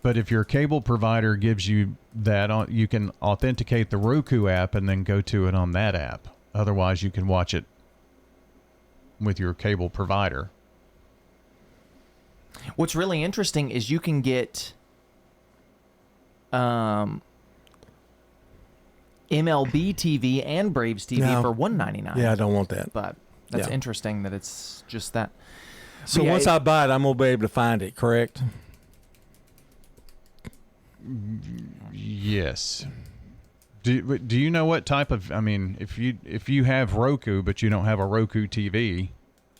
but if your cable provider gives you that, you can authenticate the Roku app and then go to it on that app. Otherwise, you can watch it with your cable provider. What's really interesting is you can get MLB TV and Braves TV for $199. Yeah, I don't want that. But that's interesting that it's just that. So once I buy it, I'm going to be able to find it, correct? Yes. Do you know what type of, I mean, if you have Roku but you don't have a Roku TV,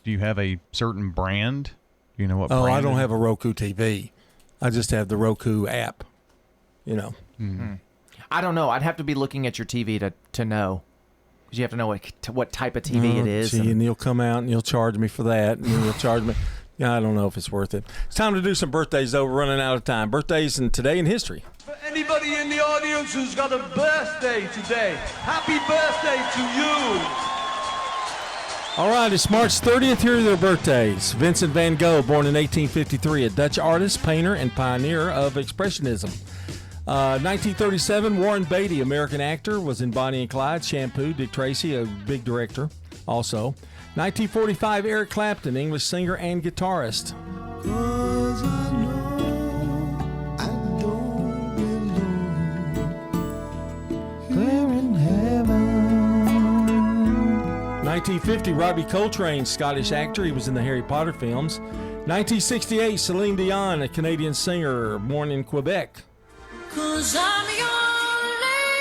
do you have a certain brand? Do you know what brand? I don't have a Roku TV. I just have the Roku app, you know. Mm-hmm. I don't know. I'd have to be looking at your TV to know. Because you have to know what type of TV it is. And you'll come out and you'll charge me for that. And you'll charge me. Yeah, I don't know if it's worth it. It's time to do some birthdays, though. We're running out of time. Birthdays and today in history. For anybody in the audience who's got a birthday today, happy birthday to you. All right, it's March 30th. Here are their birthdays. Vincent van Gogh, born in 1853, a Dutch artist, painter, and pioneer of Expressionism. 1937, Warren Beatty, American actor, was in Bonnie and Clyde, Shampoo. Dick Tracy, a big director, also. 1945, Eric Clapton, English singer and guitarist. 1950, Robbie Coltrane, Scottish actor. He was in the Harry Potter films. 1968, Celine Dion, a Canadian singer, born in Quebec. 'Cause I'm your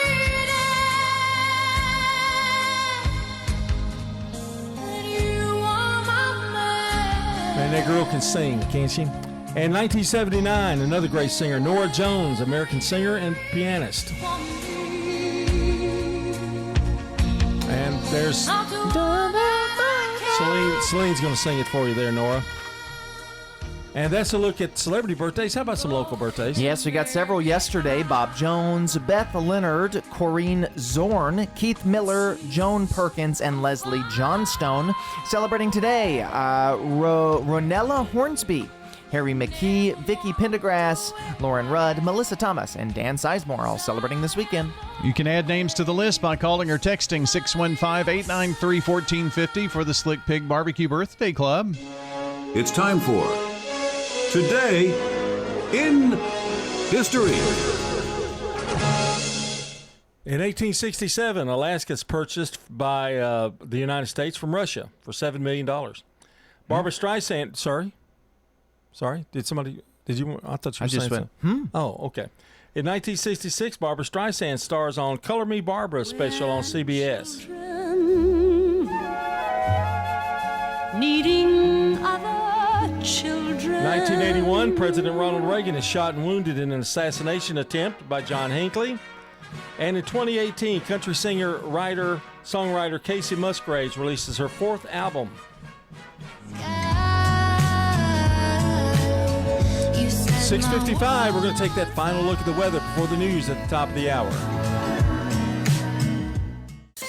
lady, and you are my man. Man, that girl can sing, can't she? And 1979, another great singer, Norah Jones, American singer and pianist. And there's Celine's going to sing it for you there, Nora. And that's a look at celebrity birthdays. How about some local birthdays? Yes, we got several yesterday. Bob Jones, Beth Leonard, Corrine Zorn, Keith Miller, Joan Perkins, and Leslie Johnstone. Celebrating today, Ronella Hornsby, Harry McKee, Vicky Pendergrass, Lauren Rudd, Melissa Thomas, and Dan Sizemore, all celebrating this weekend. You can add names to the list by calling or texting 615-893-1450 for the Slick Pig Barbecue Birthday Club. It's time for Today in History. In 1867, Alaska's purchased by the United States from Russia for $7 million. Barbara Streisand, sorry, did you? I thought you were saying something. Oh, okay. In 1966, Barbara Streisand stars on Color Me Barbara special on CBS. Needing other children. 1981, President Ronald Reagan is shot and wounded in an assassination attempt by John Hinckley. And in 2018, country singer, writer, songwriter Casey Musgraves releases her fourth album. 6:55, we're going to take that final look at the weather before the news at the top of the hour.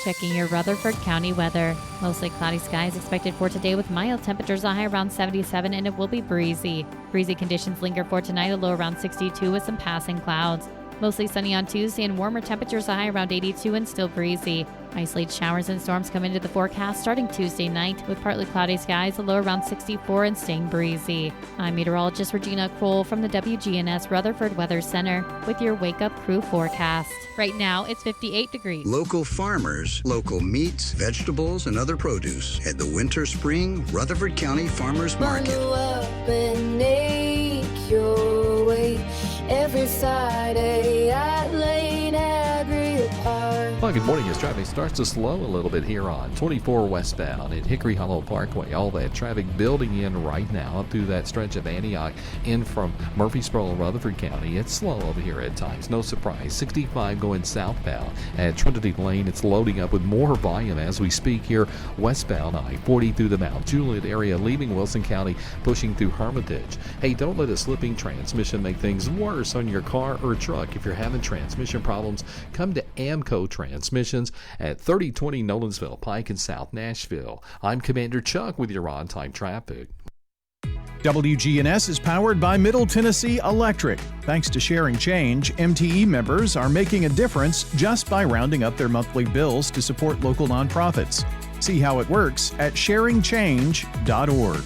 Checking your Rutherford County weather. Mostly cloudy skies expected for today with mild temperatures, a high around 77, and it will be breezy. Breezy conditions linger for tonight, a low around 62 with some passing clouds. Mostly sunny on Tuesday and warmer temperatures, a high around 82 and still breezy. Isolated showers and storms come into the forecast starting Tuesday night with partly cloudy skies, a low around 64 and staying breezy. I'm meteorologist Regina Kroll from the WGNS Rutherford Weather Center with your Wake Up Crew forecast. Right now, it's 58 degrees. Local farmers, local meats, vegetables, and other produce at the Winter Spring Rutherford County Farmers Market. Bundle up and make your way every Friday at Lane Agri Park. Well, good morning. As traffic starts to slow a little bit here on 24 westbound at Hickory Hollow Parkway. All that traffic building in right now up through that stretch of Antioch in from Murfreesboro, Rutherford County. It's slow over here at times. No surprise. 65 going southbound at Trinity Lane. It's loading up with more volume as we speak here westbound I-40 through the Mount Juliet area, leaving Wilson County, pushing through Hermitage. Hey, don't let a slipping transmission make things worse on your car or truck. If you're having transmission problems, come to Amco Transmissions at 3020 Nolensville Pike in South Nashville. I'm Commander Chuck with your on-time traffic. WGNS is powered by Middle Tennessee Electric. Thanks to Sharing Change, MTE members are making a difference just by rounding up their monthly bills to support local nonprofits. See how it works at sharingchange.org.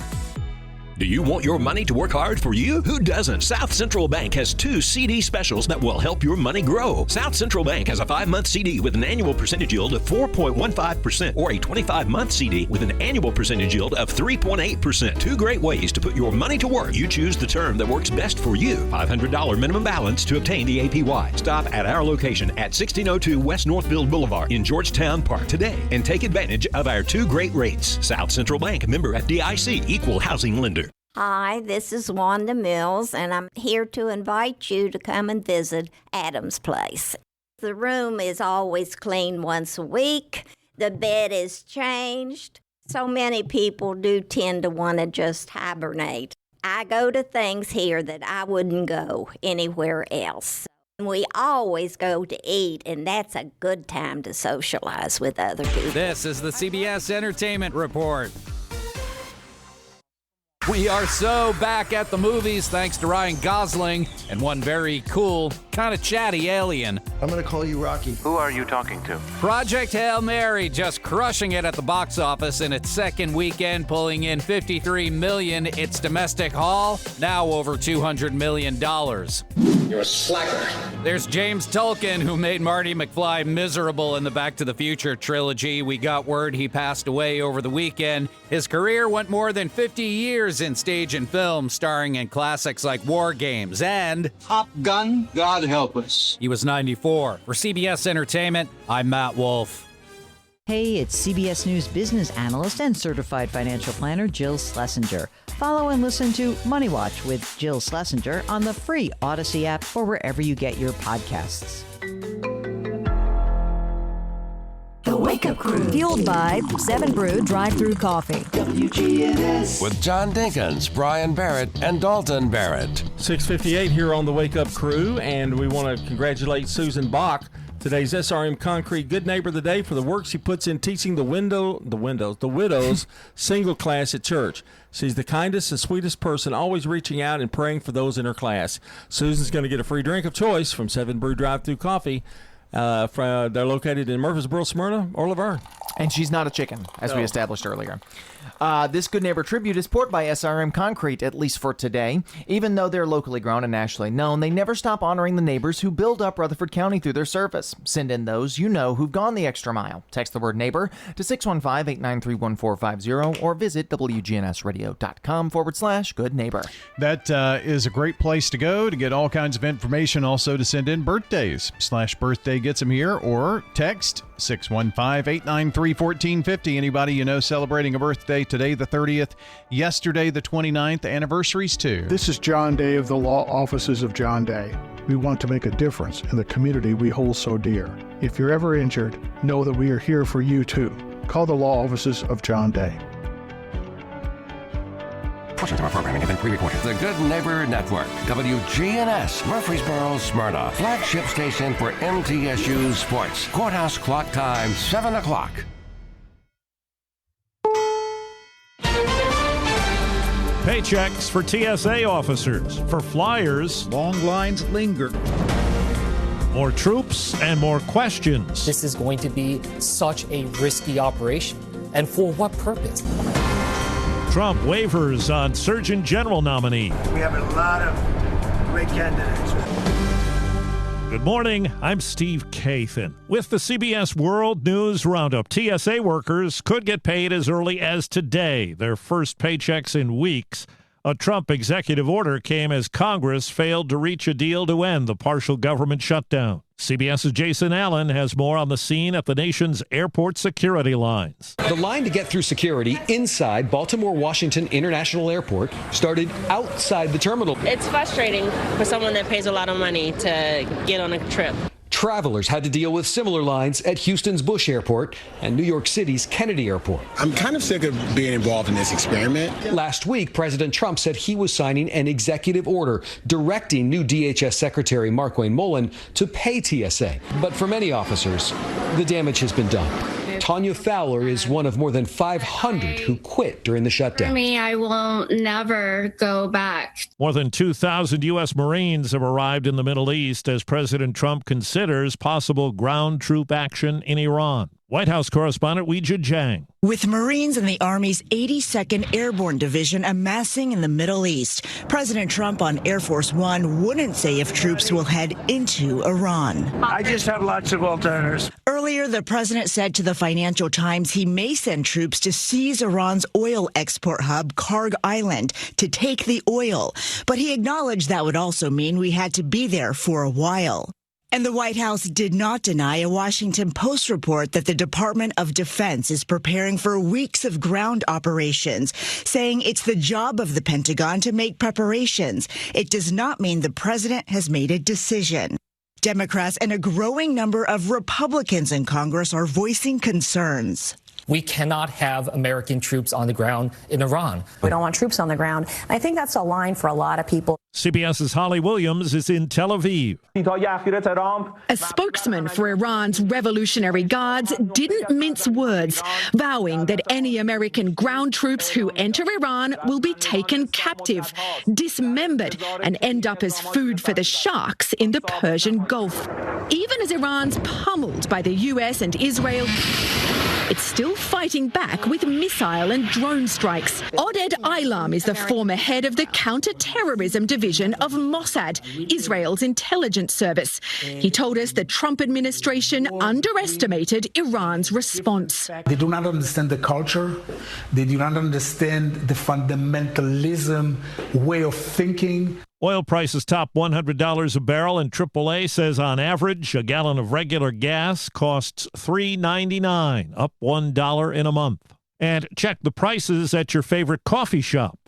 Do you want your money to work hard for you? Who doesn't? South Central Bank has 2 CD specials that will help your money grow. South Central Bank has a 5-month CD with an annual percentage yield of 4.15% or a 25-month CD with an annual percentage yield of 3.8%. 2 great ways to put your money to work. You choose the term that works best for you. $500 minimum balance to obtain the APY. Stop at our location at 1602 West Northfield Boulevard in Georgetown Park today and take advantage of our 2 great rates. South Central Bank, member FDIC, equal housing lender. Hi, this is Wanda Mills, and I'm here to invite you to come and visit Adam's Place. The room is always cleaned once a week. The bed is changed. So many people do tend to want to just hibernate. I go to things here that I wouldn't go anywhere else. We always go to eat, and that's a good time to socialize with other people. This is the CBS Entertainment Report. We are so back at the movies thanks to Ryan Gosling and one very cool, kind of chatty alien. I'm going to call you Rocky. Who are you talking to? Project Hail Mary just crushing it at the box office in its second weekend, pulling in $53 million. Its domestic haul, now over $200 million. You're a slacker. There's James Tolkien, who made Marty McFly miserable in the Back to the Future trilogy. We got word he passed away over the weekend. His career went more than 50 years in stage and film, starring in classics like War Games and Top Gun, God help us. He was 94. For CBS Entertainment, I'm Matt Wolf. Hey, it's CBS News business analyst and certified financial planner Jill Schlesinger. Follow and listen to Money Watch with Jill Schlesinger on the free Odyssey app or wherever you get your podcasts. The Wake Up Crew, fueled by 7 Brew Drive-Thru Coffee. WGNS. With John Dinkins, Brian Barrett, and Dalton Barrett. 6:58 here on the Wake Up Crew, and we want to congratulate Susan Bach, today's SRM Concrete Good Neighbor of the Day, for the work she puts in teaching the widows single class at church. She's the kindest and sweetest person, always reaching out and praying for those in her class. Susan's going to get a free drink of choice from 7 Brew Drive-Thru Coffee. They're located in Murfreesboro, Smyrna, or Laverne. And she's not a chicken, as we established earlier. This Good Neighbor tribute is poured by SRM Concrete, at least for today. Even though they're locally grown and nationally known, they never stop honoring the neighbors who build up Rutherford County through their service. Send in those you know who've gone the extra mile. Text the word neighbor to 615-893-1450 or visit WGNSradio.com/Good Neighbor. That is a great place to go to get all kinds of information. Also to send in birthdays /birthday gets them here, or text 615-893-1450. Anybody you know celebrating a birthday today, the 30th, yesterday, the 29th, anniversaries too. This is John Day of the Law Offices of John Day. We want to make a difference in the community we hold so dear. If you're ever injured, know that we are here for you too. Call the Law Offices of John Day. Portions of our programming have been pre-recorded. The Good Neighbor Network, WGNS, Murfreesboro, Smyrna, flagship station for MTSU Sports. Courthouse clock time, 7 o'clock. Paychecks for TSA officers. For flyers, long lines linger. More troops and more questions. This is going to be such a risky operation. And for what purpose? Trump wavers on Surgeon General nominee. We have a lot of great candidates. Good morning, I'm Steve Kathan. With the CBS World News Roundup, TSA workers could get paid as early as today, their first paychecks in weeks. A Trump executive order came as Congress failed to reach a deal to end the partial government shutdown. CBS's Jason Allen has more on the scene at the nation's airport security lines. The line to get through security inside Baltimore-Washington International Airport started outside the terminal. It's frustrating for someone that pays a lot of money to get on a trip. Travelers had to deal with similar lines at Houston's Bush Airport and New York City's Kennedy Airport. I'm kind of sick of being involved in this experiment. Last week, President Trump said he was signing an executive order directing new DHS Secretary Markwayne Mullin to pay TSA. But for many officers, the damage has been done. Tanya Fowler is one of more than 500 who quit during the shutdown. For me, I will never go back. More than 2,000 U.S. Marines have arrived in the Middle East as President Trump considers possible ground troop action in Iran. White House correspondent Weijia Jiang. With Marines in the Army's 82nd Airborne Division amassing in the Middle East, President Trump on Air Force One wouldn't say if troops will head into Iran. I just have lots of alternatives. Earlier, the president said to the Financial Times he may send troops to seize Iran's oil export hub, Karg Island, to take the oil. But he acknowledged that would also mean we had to be there for a while. And the White House did not deny a Washington Post report that the Department of Defense is preparing for weeks of ground operations, saying it's the job of the Pentagon to make preparations. It does not mean the president has made a decision. Democrats and a growing number of Republicans in Congress are voicing concerns. We cannot have American troops on the ground in Iran. We don't want troops on the ground. I think that's a line for a lot of people. CBS's Holly Williams is in Tel Aviv. A spokesman for Iran's Revolutionary Guards didn't mince words, vowing that any American ground troops who enter Iran will be taken captive, dismembered, and end up as food for the sharks in the Persian Gulf. Even as Iran's pummeled by the US and Israel, it's still fighting back with missile and drone strikes. Oded Ilam is the former head of the counter-terrorism division of Mossad, Israel's intelligence service. He told us the Trump administration underestimated Iran's response. They do not understand the culture. They do not understand the fundamentalism way of thinking. Oil prices top $100 a barrel, and AAA says on average a gallon of regular gas costs $3.99, up $1 in a month. And check the prices at your favorite coffee shop.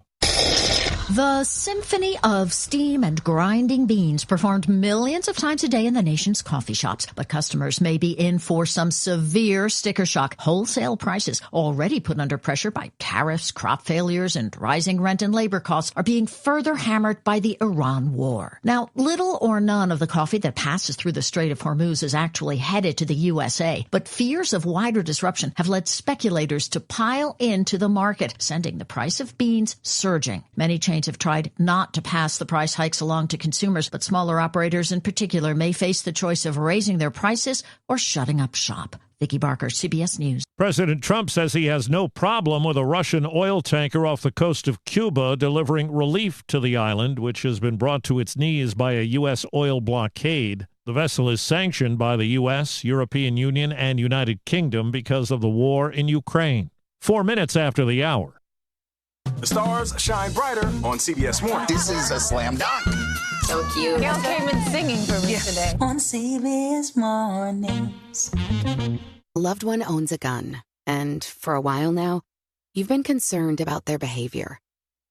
The symphony of steam and grinding beans performed millions of times a day in the nation's coffee shops. But customers may be in for some severe sticker shock. Wholesale prices, already put under pressure by tariffs, crop failures, and rising rent and labor costs, are being further hammered by the Iran war. Now, little or none of the coffee that passes through the Strait of Hormuz is actually headed to the USA. But fears of wider disruption have led speculators to pile into the market, sending the price of beans surging. Many chains have tried not to pass the price hikes along to consumers, but smaller operators in particular may face the choice of raising their prices or shutting up shop. Vicki Barker, CBS News. President Trump says he has no problem with a Russian oil tanker off the coast of Cuba delivering relief to the island, which has been brought to its knees by a U.S. oil blockade. The vessel is sanctioned by the U.S., European Union, and United Kingdom because of the war in Ukraine. 4 minutes after the hour. The stars shine brighter on CBS Mornings. This is a slam dunk. So cute. Gail came in singing for me today. On CBS Mornings. A loved one owns a gun, and for a while now, you've been concerned about their behavior.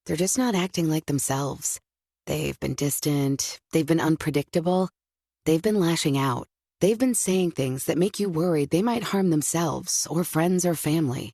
They're just not acting like themselves. They've been distant, they've been unpredictable, they've been lashing out. They've been saying things that make you worried they might harm themselves or friends or family.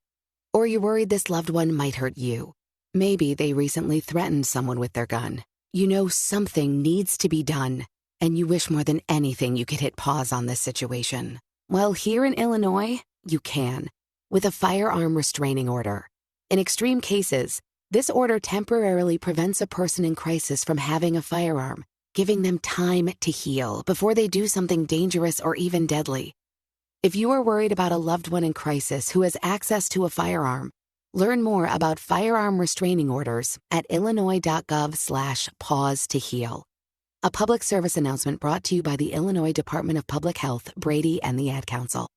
Or you're worried this loved one might hurt you. Maybe they recently threatened someone with their gun. You know something needs to be done, and you wish more than anything you could hit pause on this situation. Well, here in Illinois, you can, with a firearm restraining order. In extreme cases, this order temporarily prevents a person in crisis from having a firearm, giving them time to heal before they do something dangerous or even deadly. If you are worried about a loved one in crisis who has access to a firearm, learn more about firearm restraining orders at illinois.gov/pause to heal. A public service announcement brought to you by the Illinois Department of Public Health, Brady, and the Ad Council.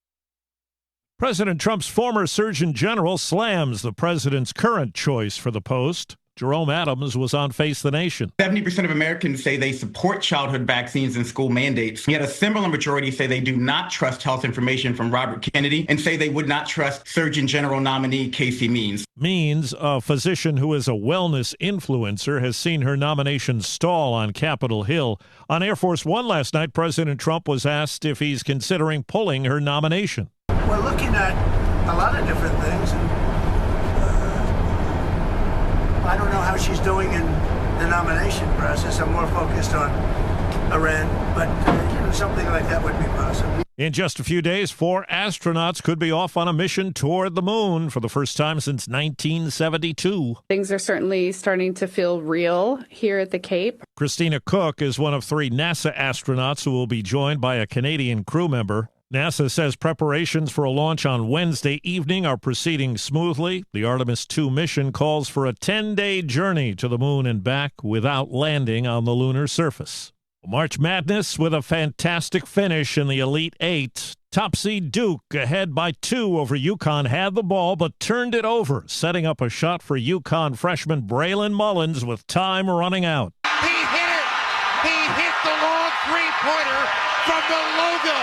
President Trump's former Surgeon General slams the president's current choice for the post. Jerome Adams was on Face the Nation. 70% of Americans say they support childhood vaccines and school mandates, yet a similar majority say they do not trust health information from Robert Kennedy and say they would not trust Surgeon General nominee Casey Means. Means, a physician who is a wellness influencer, has seen her nomination stall on Capitol Hill. On Air Force One last night, President Trump was asked if he's considering pulling her nomination. We're looking at a lot of different things. And, I don't know how she's doing in the nomination process. I'm more focused on Iran, but something like that would be possible. In just a few days, 4 astronauts could be off on a mission toward the moon for the first time since 1972. Things are certainly starting to feel real here at the Cape. Christina Cook is one of 3 NASA astronauts who will be joined by a Canadian crew member. NASA says preparations for a launch on Wednesday evening are proceeding smoothly. The Artemis II mission calls for a 10-day journey to the moon and back without landing on the lunar surface. March Madness with a fantastic finish in the Elite Eight. Top seed Duke ahead by 2 over UConn had the ball but turned it over, setting up a shot for UConn freshman Braylon Mullins with time running out. He hit it! He hit the long three-pointer from the logo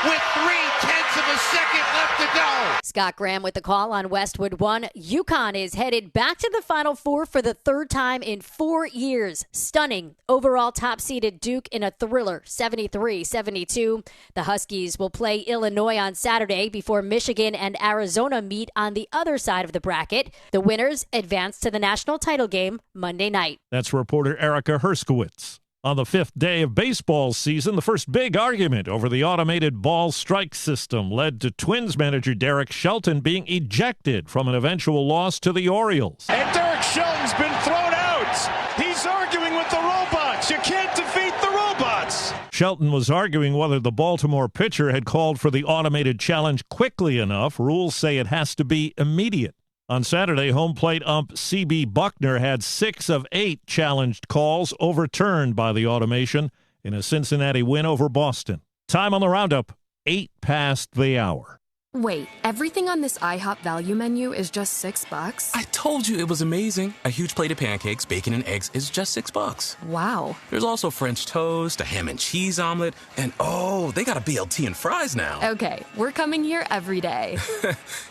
with 0.3 of a second left to go. Scott Graham with the call on Westwood One. UConn is headed back to the Final Four for the 3rd time in 4 years. Stunning overall top-seeded Duke in a thriller, 73-72. The Huskies will play Illinois on Saturday before Michigan and Arizona meet on the other side of the bracket. The winners advance to the national title game Monday night. That's reporter Erica Herskowitz. On the 5th day of baseball season, the first big argument over the automated ball strike system led to Twins manager Derek Shelton being ejected from an eventual loss to the Orioles. And Derek Shelton's been thrown out. He's arguing with the robots. You can't defeat the robots. Shelton was arguing whether the Baltimore pitcher had called for the automated challenge quickly enough. Rules say it has to be immediate. On Saturday, home plate ump C.B. Buckner had 6 of 8 challenged calls overturned by the automation in a Cincinnati win over Boston. Time on the roundup, 8 past the hour. Wait, everything on this IHOP value menu is just $6? I told you it was amazing. A huge plate of pancakes, bacon, and eggs is just $6. Wow. There's also French toast, a ham and cheese omelet, and oh, they got a BLT and fries now. Okay, we're coming here every day.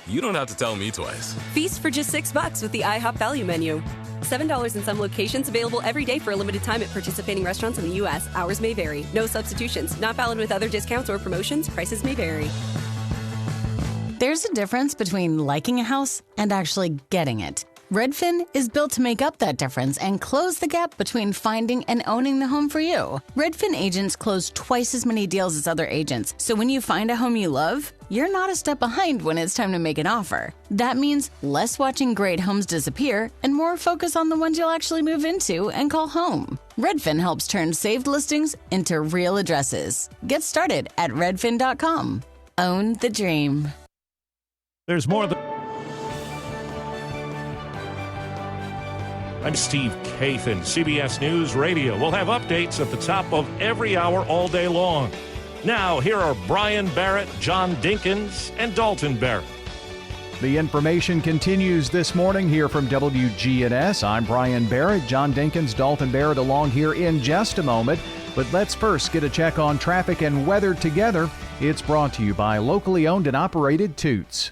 You don't have to tell me twice. Feast for just $6 with the IHOP value menu. $7 in some locations, available every day for a limited time at participating restaurants in the U.S. Hours may vary. No substitutions. Not valid with other discounts or promotions. Prices may vary. There's a difference between liking a house and actually getting it. Redfin is built to make up that difference and close the gap between finding and owning the home for you. Redfin agents close twice as many deals as other agents, so when you find a home you love, you're not a step behind when it's time to make an offer. That means less watching great homes disappear and more focus on the ones you'll actually move into and call home. Redfin helps turn saved listings into real addresses. Get started at redfin.com. Own the dream. There's more than... I'm Steve Kathan, CBS News Radio. We'll have updates at the top of every hour all day long. Now, here are Brian Barrett, John Dinkins, and Dalton Barrett. The information continues this morning here from WGNS. I'm Brian Barrett, John Dinkins, Dalton Barrett along here in just a moment. But let's first get a check on traffic and weather together. It's brought to you by locally owned and operated Toots.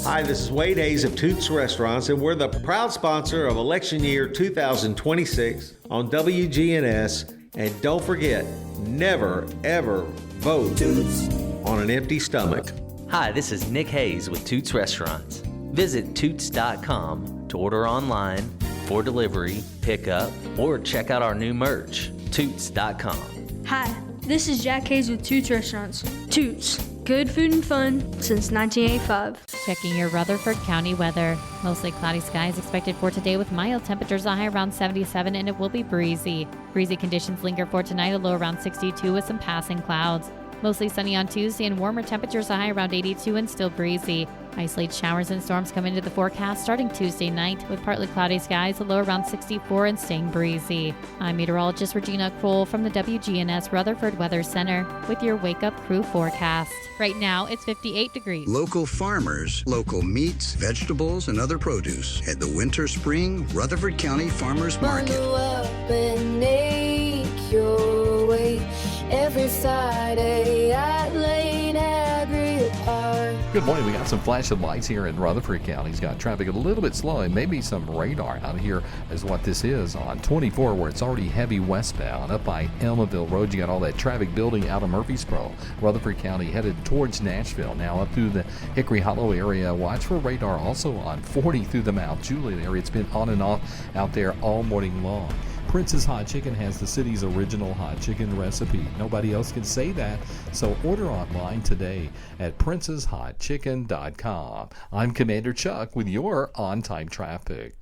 Hi, this is Wade Hayes of Toots Restaurants, and we're the proud sponsor of election year 2026 on WGNS. And don't forget, never, ever vote Toots on an empty stomach. Hi, this is Nick Hayes with Toots Restaurants. Visit Toots.com to order online, for delivery, pickup, or check out our new merch, Toots.com. Hi, this is Jack Hayes with Toots Restaurants. Toots. Good food and fun since 1985. Checking your Rutherford County weather. Mostly cloudy skies expected for today with mild temperatures, a high around 77, and it will be breezy. Breezy conditions linger for tonight, a low around 62 with some passing clouds. Mostly sunny on Tuesday and warmer temperatures, a high around 82 and still breezy. Isolated showers and storms come into the forecast starting Tuesday night with partly cloudy skies, a low around 64 and staying breezy. I'm meteorologist Regina Kroll from the WGNS Rutherford Weather Center with your Wake Up Crew forecast. Right now, it's 58 degrees. Local farmers, local meats, vegetables, and other produce at the Winter Spring Rutherford County Farmers Market. Bundle up and make your way every Friday at Lane Agri Park. Good morning. We got some flashing lights here in Rutherford County. It's got traffic a little bit slow and maybe some radar out here is what this is on 24 where it's already heavy westbound. Up by Elmaville Road, you got all that traffic building out of Murfreesboro. Rutherford County headed towards Nashville. Now up through the Hickory Hollow area. Watch for radar also on 40 through the Mount Juliet area. It's been on and off out there all morning long. Prince's Hot Chicken has the city's original hot chicken recipe. Nobody else can say that, so order online today at princeshotchicken.com. I'm Commander Chuck with your on-time traffic.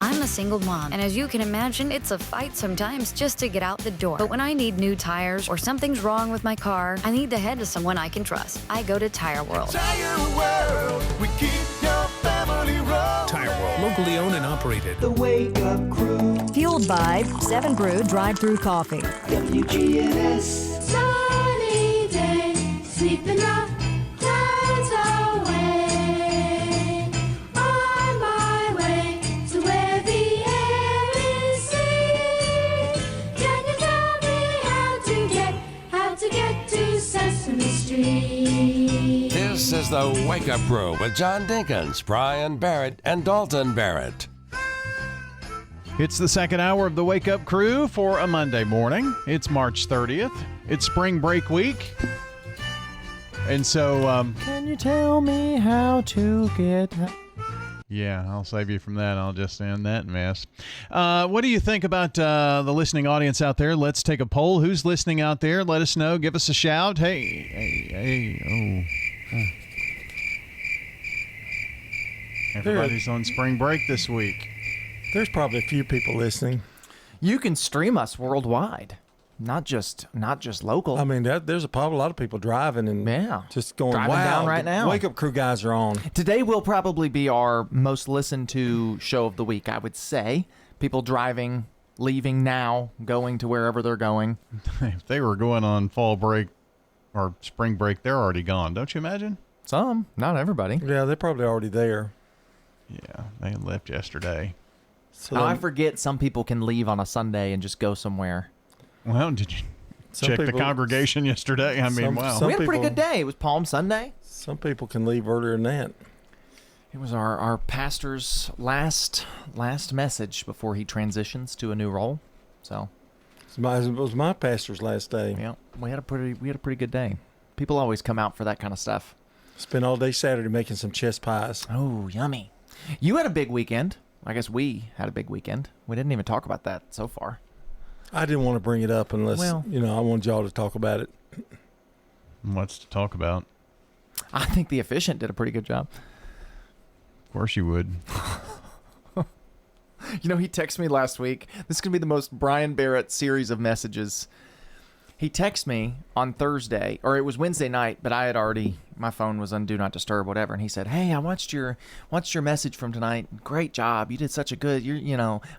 I'm a single mom, and as you can imagine, it's a fight sometimes just to get out the door. But when I need new tires or something's wrong with my car, I need to head to someone I can trust. I go to Tire World. Tire World, we keep your family rolling. Tire World, locally owned and operated. The Wake Up Crew. Fueled by 7 Brew drive-through coffee. WGNS. Sunny day, sleeping rough, clouds away. On my way to where the air is sweet. Can you tell me how to get to Sesame Street? This is the Wake Up Crew with John Dinkins, Brian Barrett, and Dalton Barrett. It's the second hour of the Wake Up Crew for a Monday morning. It's March 30th. It's spring break week. And so... Can you tell me how to get... Yeah, I'll save you from that. I'll just end that mess. What do you think about the listening audience out there? Let's take a poll. Who's listening out there? Let us know. Give us a shout. Hey. Everybody's on spring break this week. There's probably a few people listening. You can stream us worldwide, not just local. I mean, there's probably a lot of people driving and just going, driving wow, down right now. Wake Up Crew guys are on. Today will probably be our most listened to show of the week, I would say. People driving, leaving now, going to wherever they're going. If they were going on fall break or spring break, they're already gone. Don't you imagine? Some, not everybody. Yeah, they're probably already there. Yeah, they left yesterday. So I forget some people can leave on a Sunday and just go somewhere. Well, did you check the congregation yesterday? I mean, wow. We had a pretty good day. It was Palm Sunday. Some people can leave earlier than that. It was our pastor's last message before he transitions to a new role. So it was my pastor's last day. Yeah, we had a pretty good day. People always come out for that kind of stuff. Spent all day Saturday making some chest pies. Oh, yummy. You had a big weekend. I guess we had a big weekend. We didn't even talk about that so far. I didn't want to bring it up unless, I wanted y'all to talk about it. What's to talk about? I think the Efficient did a pretty good job. Of course you would. He texted me last week. This is going to be the most Brian Barrett series of messages. He texted me on Thursday, or it was Wednesday night, but I had already, my phone was on Do Not Disturb, whatever. And he said, "Hey, I watched your message from tonight. Great job. You did such a good,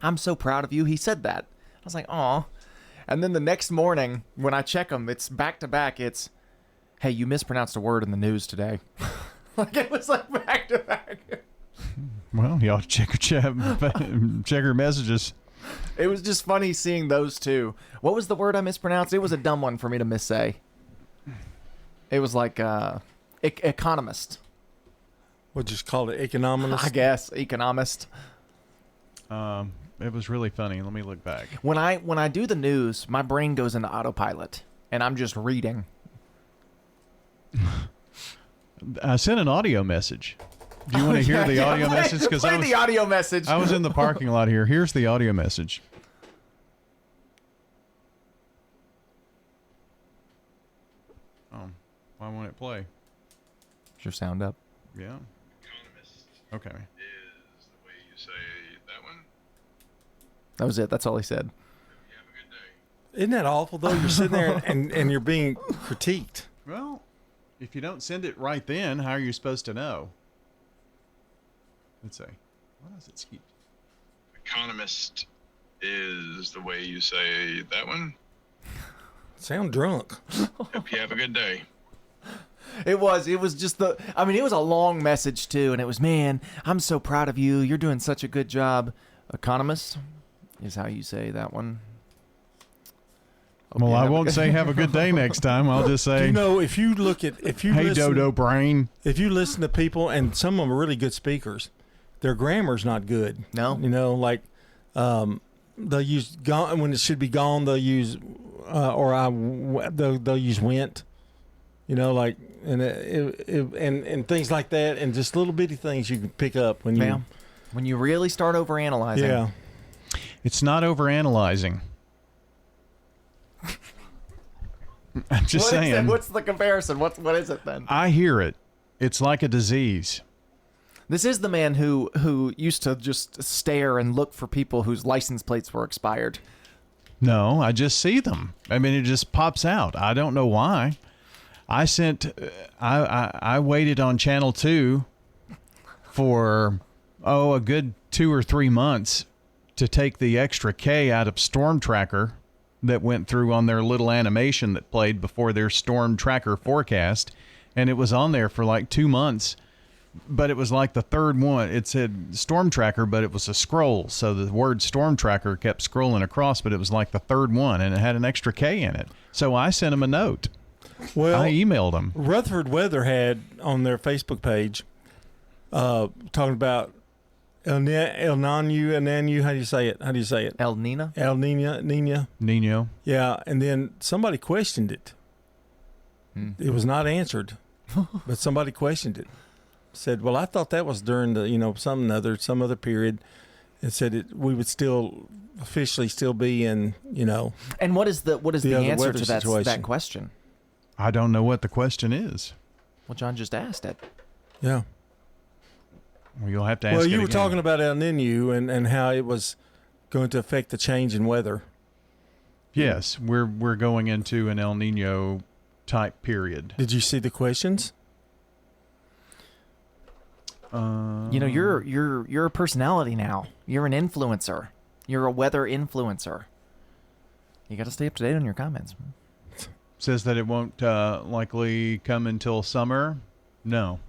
I'm so proud of you." He said that. I was like, "Aw." And then the next morning, when I check them, it's back to back. It's, "Hey, you mispronounced a word in the news today." Like it was like back to back. Well, you ought to check your messages. It was just funny seeing those two. What was the word I mispronounced? It was a dumb one for me to missay. It was like economist. We'll just call it economist. I guess economist. It was really funny. Let me look back. When I do the news, my brain goes into autopilot, and I'm just reading. I sent an audio message. Do you want to hear the audio message? Because the audio message. I was in the parking lot here. Here's the audio message. Why won't it play? Is your sound up? Yeah. Economist. Okay. Is the way you say that one? That was it. That's all he said. You have a good day. Isn't that awful, though? You're sitting there and you're being critiqued. Well, if you don't send it right then, how are you supposed to know? Let's see. What does it keep? Economist is the way you say that one. Sound drunk. Hope you have a good day. It was just it was a long message too, and it was, man, I'm so proud of you. You're doing such a good job. Economist is how you say that one. Well, I won't say have a good day next time. I'll just say, if you hey, dodo brain. If you listen to people, and some of them are really good speakers, their grammar's not good. No. They'll use gone when it should be gone. They'll use they'll use went. And things like that, and just little bitty things you can pick up when you really start overanalyzing. Yeah, it's not overanalyzing. I'm just saying. What's the comparison? What is it then? I hear it. It's like a disease. This is the man who used to just stare and look for people whose license plates were expired. No, I just see them. I mean, it just pops out. I don't know why. I waited on Channel 2 for, a good 2 or 3 months to take the extra K out of Storm Tracker that went through on their little animation that played before their Storm Tracker forecast. And it was on there for like 2 months. But it was like the third one. It said Storm Tracker, but it was a scroll. So the word Storm Tracker kept scrolling across, but it was like the third one, and it had an extra K in it. So I sent him a note. Well, I emailed them. Rutherford Weather had on their Facebook page talking about El Nino. How do you say it? El Nino. El Nino. Nino. Yeah, and then somebody questioned it. It was not answered, but somebody questioned it. Said, well, I thought that was during the some other period. It said we would still officially be in And what is the answer to that question? I don't know what the question is. Well, John just asked it. Yeah. Well, you'll have to ask. Well, it you were again. talking about El Nino and how it was going to affect the change in weather. Yes, we're going into an El Nino type period. Did you see the questions? You're a personality now. You're an influencer. You're a weather influencer. You got to stay up to date on your comments. Says that it won't likely come until summer. No.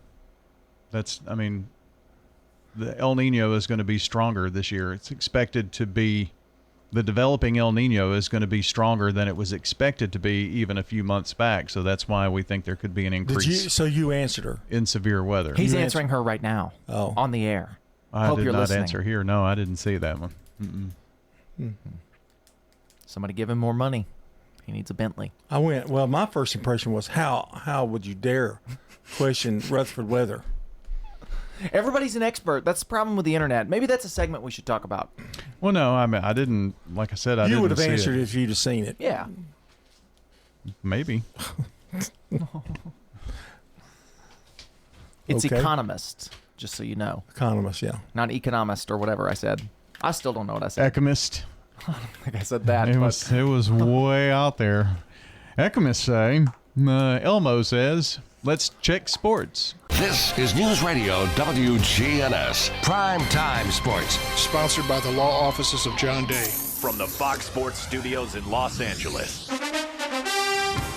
The El Nino is going to be stronger this year. It's expected to be, the developing El Nino is going to be stronger than it was expected to be even a few months back. So that's why we think there could be an increase. So you answered her in severe weather. He's answering her right now. On the air. I Hope did you're not listening. answer here. No, I didn't see that one. Somebody give him more money. He needs a Bentley. Well, my first impression was how would you dare question Rutherford Weather? Everybody's an expert. That's the problem with the internet. Maybe that's a segment we should talk about. Well, no, I didn't. Like I said, I didn't. You would have see answered it. if you'd have seen it. Yeah. Maybe. It's Okay. economist, just so you know. Economist, yeah. Not economist or whatever I said. I still don't know what I said. Ecomist. I don't think I said that. It but- was way out there. Economists say, Elmo says, let's check sports. This is News Radio WGNS Prime Time Sports. Sponsored by the law offices of John Day. From the Fox Sports Studios in Los Angeles,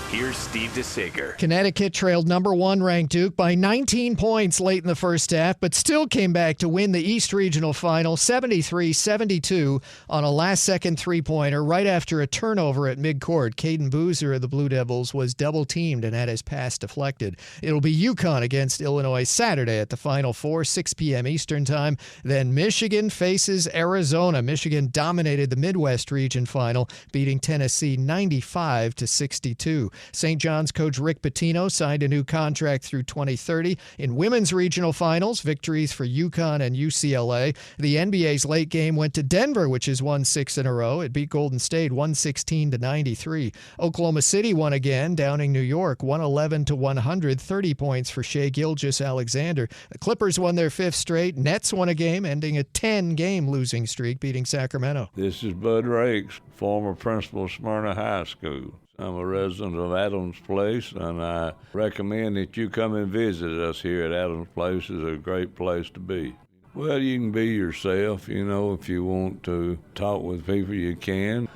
here's Steve DeSager. Connecticut trailed number 1 ranked Duke by 19 points late in the first half, but still came back to win the East Regional Final 73-72 on a last-second three-pointer right after a turnover at midcourt. Caden Boozer of the Blue Devils was double-teamed and had his pass deflected. It'll be UConn against Illinois Saturday at the Final Four, 6 p.m. Eastern Time. Then Michigan faces Arizona. Michigan dominated the Midwest Region Final, beating Tennessee 95-62. St. John's coach Rick Pitino signed a new contract through 2030. In women's regional finals, victories for UConn and UCLA. The NBA's late game went to Denver, which has won 6 in a row. It beat Golden State 116-93. Oklahoma City won again, downing New York 111-100, 30 points for Shai Gilgeous-Alexander. The Clippers won their 5th straight. Nets won a game, ending a 10-game losing streak, beating Sacramento. This is Bud Rakes, former principal of Smyrna High School. I'm a resident of Adams Place, and I recommend that you come and visit us here at Adams Place. It's a great place to be. Well, you can be yourself, if you want to talk with people, you can.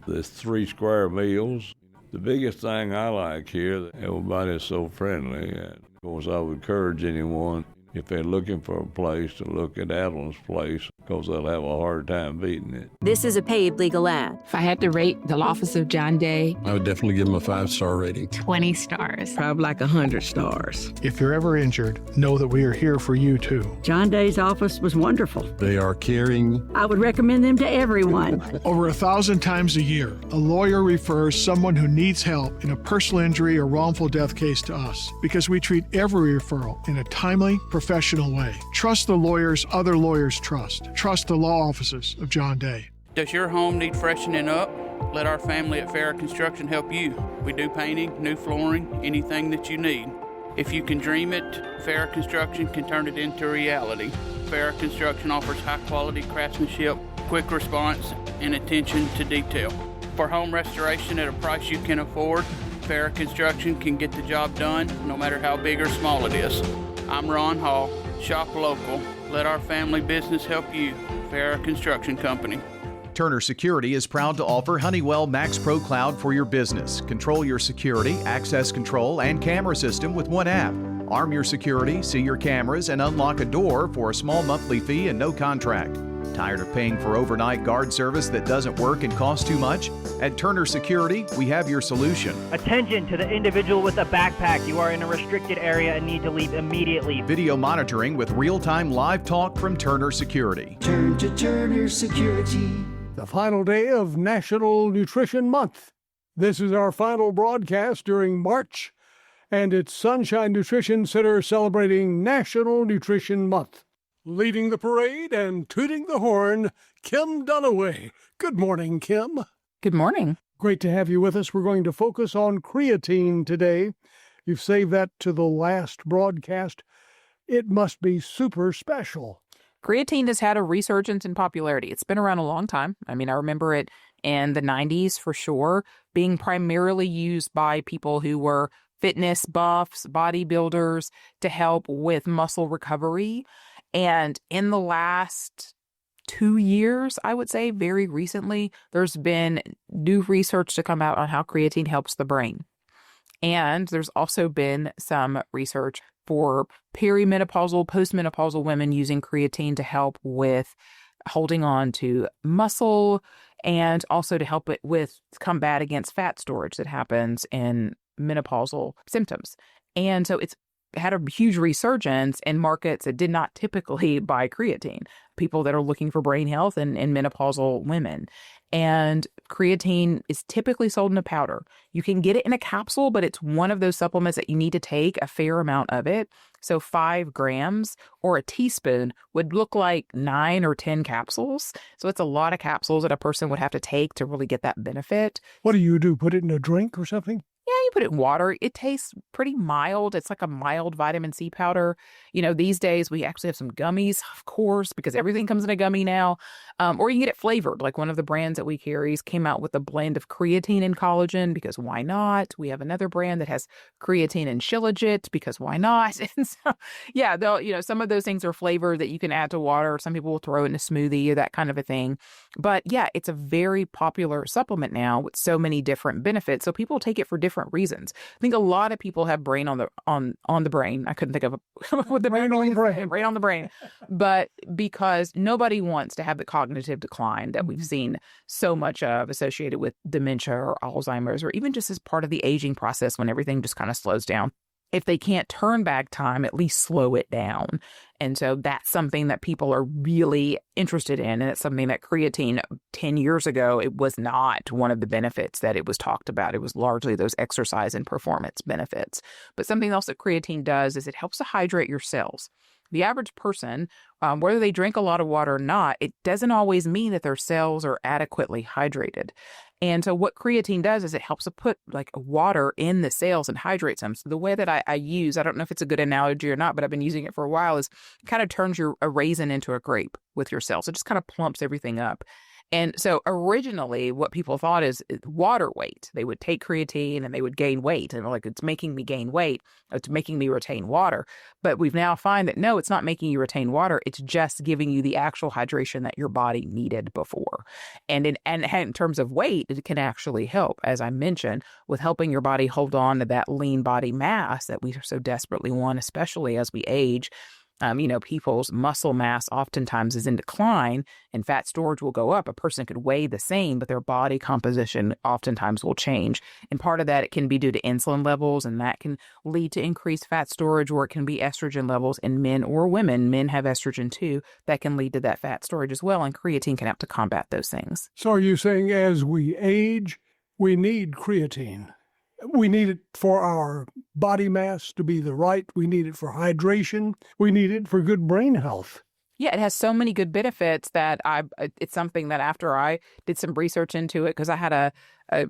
There's 3 square meals. The biggest thing I like here, everybody is so friendly. And of course, I would encourage anyone, if they're looking for a place, to look at Adams Place, because they'll have a hard time beating it. This is a paid legal ad. If I had to rate the office of John Day, I would definitely give him a 5-star rating. 20 stars. Probably like 100 stars. If you're ever injured, know that we are here for you too. John Day's office was wonderful. They are caring. I would recommend them to everyone. Over 1,000 times a year, a lawyer refers someone who needs help in a personal injury or wrongful death case to us, because we treat every referral in a timely, professional way. Trust the lawyers other lawyers trust. Trust the law offices of John Day. Does your home need freshening up? Let our family at Farrah Construction help you. We do painting, new flooring, anything that you need. If you can dream it, Farrah Construction can turn it into reality. Farrah Construction offers high-quality craftsmanship, quick response, and attention to detail. For home restoration at a price you can afford, Farrah Construction can get the job done no matter how big or small it is. I'm Ron Hall. Shop local. Let our family business help you. Farrah Construction Company. Turner Security is proud to offer Honeywell Max Pro Cloud for your business. Control your security, access control, and camera system with one app. Arm your security, see your cameras, and unlock a door for a small monthly fee and no contract. Tired of paying for overnight guard service that doesn't work and costs too much? At Turner Security, we have your solution. Attention to the individual with a backpack. You are in a restricted area and need to leave immediately. Video monitoring with real-time live talk from Turner Security. Turn to Turner Security. The final day of National Nutrition Month. This is our final broadcast during March, and it's Sunshine Nutrition Center celebrating National Nutrition Month. Leading the parade and tooting the horn, Kim Dunaway. Good morning, Kim. Good morning. Great to have you with us. We're going to focus on creatine today. You've saved that to the last broadcast. It must be super special. Creatine has had a resurgence in popularity. It's been around a long time. I mean, I remember it in the 90s for sure, being primarily used by people who were fitness buffs, bodybuilders, to help with muscle recovery. And in the last 2 years, I would say, very recently, there's been new research to come out on how creatine helps the brain. And there's also been some research for perimenopausal, postmenopausal women using creatine to help with holding on to muscle and also to help it with combat against fat storage that happens in menopausal symptoms. And so it's had a huge resurgence in markets that did not typically buy creatine, people that are looking for brain health and menopausal women. And creatine is typically sold in a powder. You can get it in a capsule, but it's one of those supplements that you need to take a fair amount of it. So 5 grams or a teaspoon would look like 9 or 10 capsules. So it's a lot of capsules that a person would have to take to really get that benefit. What do you do? Put it in a drink or something? Yeah, you put it in water. It tastes pretty mild. It's like a mild vitamin C powder. You know, these days we actually have some gummies, of course, because everything comes in a gummy now. Or you can get it flavored. Like one of the brands that we carry came out with a blend of creatine and collagen, because why not? We have another brand that has creatine and Shilajit, because why not? And so, yeah, some of those things are flavored that you can add to water. Some people will throw it in a smoothie or that kind of a thing. But yeah, it's a very popular supplement now with so many different benefits. So people take it for different reasons. I think a lot of people have brain on the brain. I couldn't think of what the brain on the brain, but because nobody wants to have the cognitive decline that we've seen so much of associated with dementia or Alzheimer's, or even just as part of the aging process when everything just kind of slows down. if they can't turn back time, at least slow it down. And so that's something that people are really interested in. And it's something that creatine 10 years ago, it was not one of the benefits that it was talked about. It was largely those exercise and performance benefits. But something else that creatine does is it helps to hydrate your cells. The average person, whether they drink a lot of water or not, it doesn't always mean that their cells are adequately hydrated. And so what creatine does is it helps to put like water in the cells and hydrates them. So the way that I use, I don't know if it's a good analogy or not, but I've been using it for a while, is it kind of turns a raisin into a grape with your cells. It just kind of plumps everything up. And so originally what people thought is water weight. They would take creatine and they would gain weight. And like, it's making me gain weight. It's making me retain water. But we've now found that no, it's not making you retain water. It's just giving you the actual hydration that your body needed before. And in terms of weight, it can actually help, as I mentioned, with helping your body hold on to that lean body mass that we so desperately want, especially as we age. People's muscle mass oftentimes is in decline and fat storage will go up. A person could weigh the same, but their body composition oftentimes will change. And part of that, it can be due to insulin levels, and that can lead to increased fat storage, or it can be estrogen levels in men or women. Men have estrogen too. That can lead to that fat storage as well. And creatine can help to combat those things. So are you saying as we age, we need creatine? We need it for our body mass to be the right. We need it for hydration. We need it for good brain health. Yeah, it has so many good benefits that it's something that after I did some research into it, because I had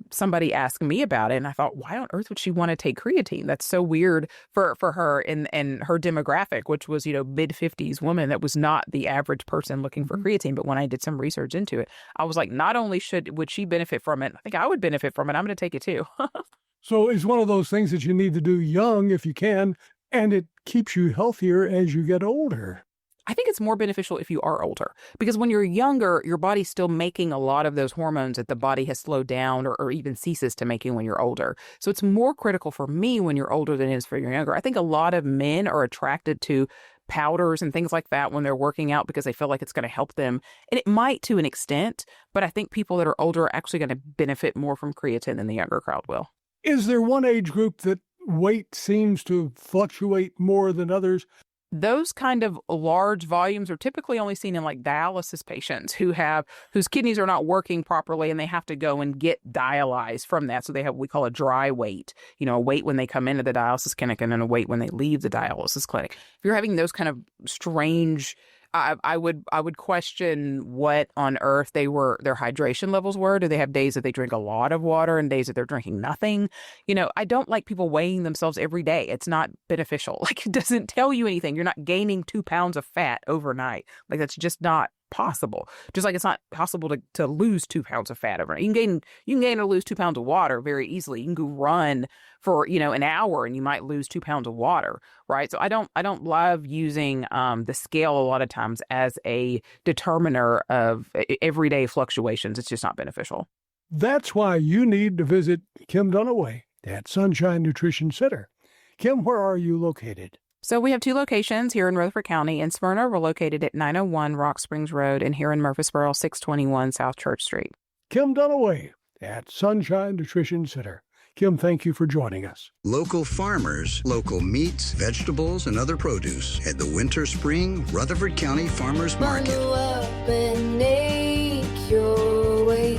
somebody ask me about it, and I thought, why on earth would she want to take creatine? That's so weird for her and her demographic, which was, mid-50s woman. That was not the average person looking for creatine. But when I did some research into it, I was like, not only would she benefit from it, I think I would benefit from it. I'm going to take it too. So it's one of those things that you need to do young if you can, and it keeps you healthier as you get older. I think it's more beneficial if you are older, because when you're younger, your body's still making a lot of those hormones that the body has slowed down or even ceases to making when you're older. So it's more critical for me when you're older than it is for you're younger. I think a lot of men are attracted to powders and things like that when they're working out because they feel like it's going to help them. And it might to an extent, but I think people that are older are actually going to benefit more from creatine than the younger crowd will. Is there one age group that weight seems to fluctuate more than others? Those kind of large volumes are typically only seen in like dialysis patients whose kidneys are not working properly, and they have to go and get dialyzed from that. So they have what we call a dry weight, a weight when they come into the dialysis clinic and then a weight when they leave the dialysis clinic. If you're having those kind of strange, I would question what on earth their hydration levels were. Do they have days that they drink a lot of water and days that they're drinking nothing? I don't like people weighing themselves every day. It's not beneficial. Like, it doesn't tell you anything. You're not gaining 2 pounds of fat overnight. Like, that's just not possible. Just like it's not possible to lose 2 pounds of fat overnight. You can gain or lose 2 pounds of water very easily. You can go run for an hour and you might lose 2 pounds of water, right? So I don't love using the scale a lot of times as a determiner of everyday fluctuations. It's just not beneficial. That's why you need to visit Kim Dunaway at Sunshine Nutrition Center. Kim, where are you located? So we have 2 locations here in Rutherford County. In Smyrna, we're located at 901 Rock Springs Road, and here in Murfreesboro, 621 South Church Street. Kim Dunaway at Sunshine Nutrition Center. Kim, thank you for joining us. Local farmers, local meats, vegetables, and other produce at the Winter Spring Rutherford County Farmers Market. Bundle up and make your way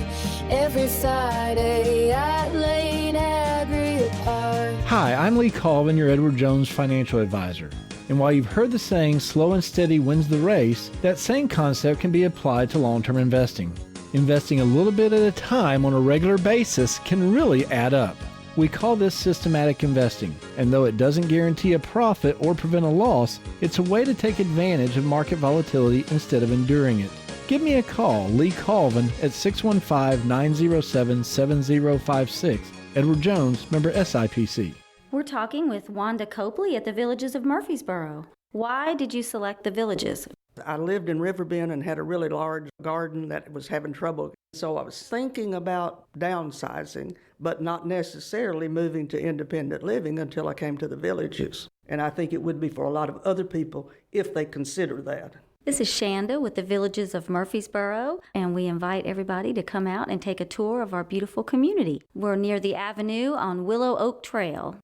every Friday at Lane Agri Park. Hi, I'm Lee Colvin, your Edward Jones financial advisor. And while you've heard the saying, slow and steady wins the race, that same concept can be applied to long-term investing. Investing a little bit at a time on a regular basis can really add up. We call this systematic investing, and though it doesn't guarantee a profit or prevent a loss, it's a way to take advantage of market volatility instead of enduring it. Give me a call, Lee Colvin, at 615-907-7056. Edward Jones, member SIPC. We're talking with Wanda Copley at the Villages of Murfreesboro. Why did you select the Villages? I lived in Riverbend and had a really large garden that was having trouble. So I was thinking about downsizing, but not necessarily moving to independent living until I came to the Villages. And I think it would be for a lot of other people if they consider that. This is Shanda with the Villages of Murfreesboro, and we invite everybody to come out and take a tour of our beautiful community. We're near the Avenue on Willow Oak Trail.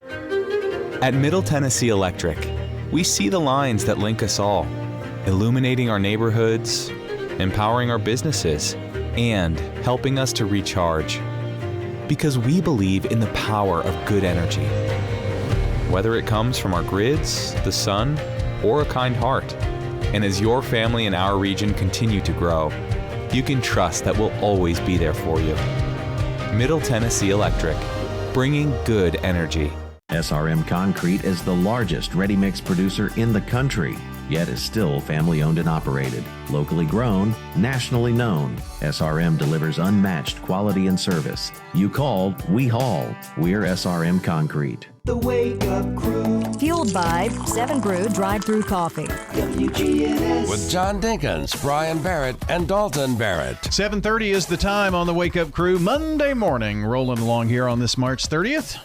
At Middle Tennessee Electric, we see the lines that link us all, illuminating our neighborhoods, empowering our businesses, and helping us to recharge. Because we believe in the power of good energy. Whether it comes from our grids, the sun, or a kind heart. And as your family and our region continue to grow, you can trust that we'll always be there for you. Middle Tennessee Electric, bringing good energy. SRM Concrete is the largest ready-mix producer in the country, yet is still family-owned and operated. Locally grown, nationally known, SRM delivers unmatched quality and service. You call, we haul. We're SRM Concrete. The Wake Up Crew. Fueled by 7 Brew Drive-Thru Coffee. WGNS. With John Dinkins, Brian Barrett, and Dalton Barrett. 7:30 is the time on the Wake Up Crew Monday morning, rolling along here on this March 30th.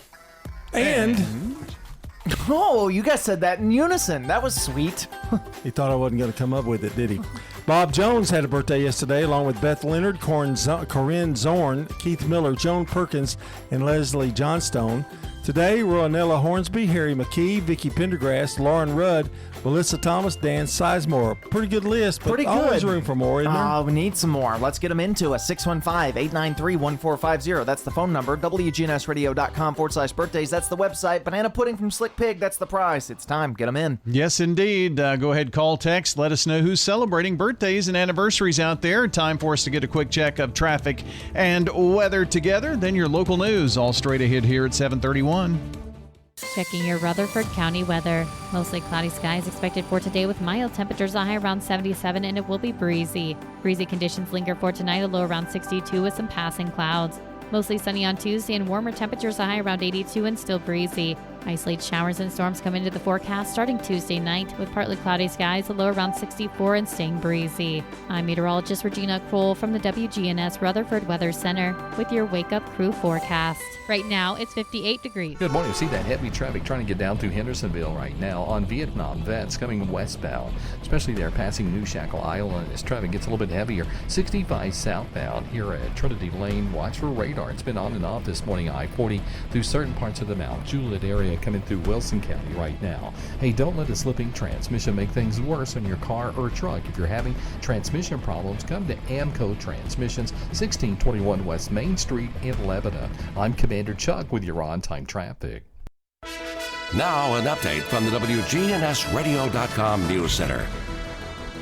And oh, you guys said that in unison. That was sweet. He thought I wasn't going to come up with it, did he? Bob Jones had a birthday yesterday, along with Beth Leonard, Corinne Zorn, Keith Miller, Joan Perkins, and Leslie Johnstone. Today, Ronella Hornsby, Harry McKee, Vicky Pendergrass, Lauren Rudd, Melissa Thomas, Dan Sizemore. Pretty good list, but always room for more, isn't there? We need some more. Let's get them into us. 615-893-1450. That's the phone number. WGNSradio.com/birthdays. That's the website. Banana pudding from Slick Pig. That's the prize. It's time. Get them in. Yes, indeed. Go ahead, call, text. Let us know who's celebrating birthdays and anniversaries out there. Time for us to get a quick check of traffic and weather together. Then your local news, all straight ahead here at 7:31. Checking your Rutherford County weather. Mostly cloudy skies expected for today with mild temperatures, a high around 77, and it will be breezy. Breezy conditions linger for tonight, a low around 62 with some passing clouds. Mostly sunny on Tuesday and warmer temperatures, a high around 82 and still breezy. Isolated showers and storms come into the forecast starting Tuesday night with partly cloudy skies, a low around 64 and staying breezy. I'm meteorologist Regina Kroll from the WGNS Rutherford Weather Center with your Wake Up Crew forecast. Right now, it's 58 degrees. Good morning. See that heavy traffic trying to get down through Hendersonville right now on Vietnam. That's coming westbound, especially there passing New Shackle Island as traffic gets a little bit heavier. 65 southbound here at Trinity Lane. Watch for radar. It's been on and off this morning. I-40 through certain parts of the Mount Juliet area coming through Wilson County right now. Hey, don't let a slipping transmission make things worse on your car or truck. If you're having transmission problems, come to Amco Transmissions, 1621 West Main Street in Lebanon. I'm Commander Chuck with your on-time traffic. Now an update from the WGNSradio.com News Center.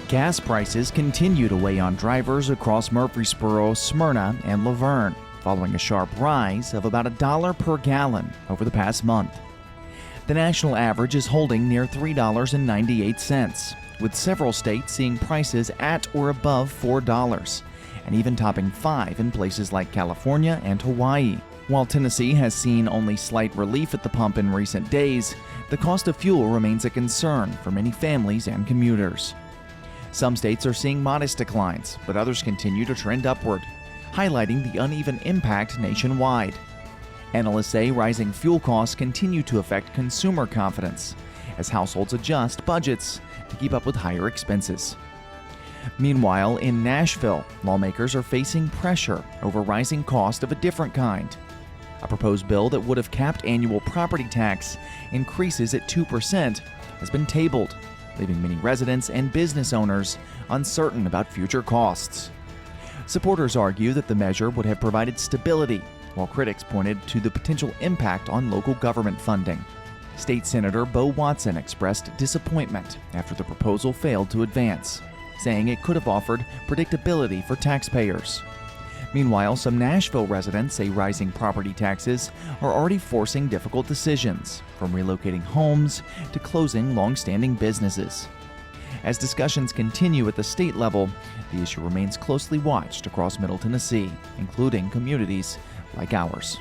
Gas prices continue to weigh on drivers across Murfreesboro, Smyrna, and Laverne, following a sharp rise of about $1 per gallon over the past month. The national average is holding near $3.98, with several states seeing prices at or above $4, and even topping $5 in places like California and Hawaii. While Tennessee has seen only slight relief at the pump in recent days, the cost of fuel remains a concern for many families and commuters. Some states are seeing modest declines, but others continue to trend upward, highlighting the uneven impact nationwide. Analysts say rising fuel costs continue to affect consumer confidence as households adjust budgets to keep up with higher expenses. Meanwhile, in Nashville, lawmakers are facing pressure over rising cost of a different kind. A proposed bill that would have capped annual property tax increases at 2% has been tabled, leaving many residents and business owners uncertain about future costs. Supporters argue that the measure would have provided stability, while critics pointed to the potential impact on local government funding. State Senator Bo Watson expressed disappointment after the proposal failed to advance, saying it could have offered predictability for taxpayers. Meanwhile, some Nashville residents say rising property taxes are already forcing difficult decisions, from relocating homes to closing long-standing businesses. As discussions continue at the state level, the issue remains closely watched across Middle Tennessee, including communities like ours.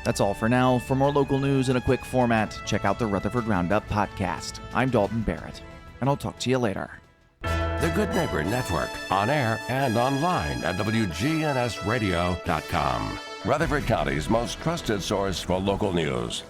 That's all for now. For more local news in a quick format, check out the Rutherford Roundup podcast. I'm Dalton Barrett, and I'll talk to you later. The Good Neighbor Network, on air and online at WGNSradio.com. Rutherford County's most trusted source for local news.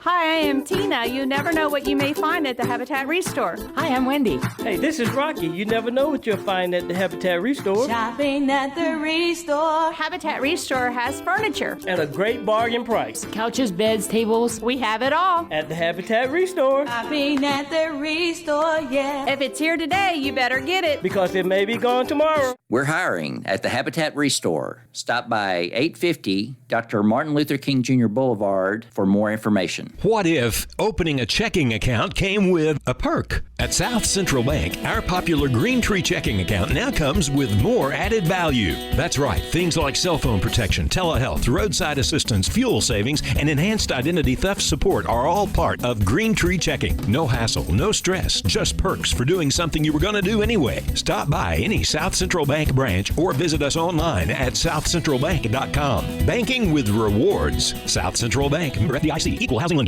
Hi, I am Tina. You never know what you may find at the Habitat Restore. Hi, I'm Wendy. Hey, this is Rocky. You never know what you'll find at the Habitat Restore. Shopping at the Restore. Habitat Restore has furniture. At a great bargain price. Couches, beds, tables. We have it all. At the Habitat Restore. Shopping at the Restore, yeah. If it's here today, you better get it. Because it may be gone tomorrow. We're hiring at the Habitat Restore. Stop by 850 Dr. Martin Luther King Jr. Boulevard for more information. What if opening a checking account came with a perk? At South Central Bank, our popular Green Tree checking account now comes with more added value. That's right, things like cell phone protection, telehealth, roadside assistance, fuel savings, and enhanced identity theft support are all part of Green Tree checking. No hassle, no stress, just perks for doing something you were going to do anyway. Stop by any South Central Bank branch or visit us online at southcentralbank.com. Banking with rewards. South Central Bank, member FDIC, equal housing lender.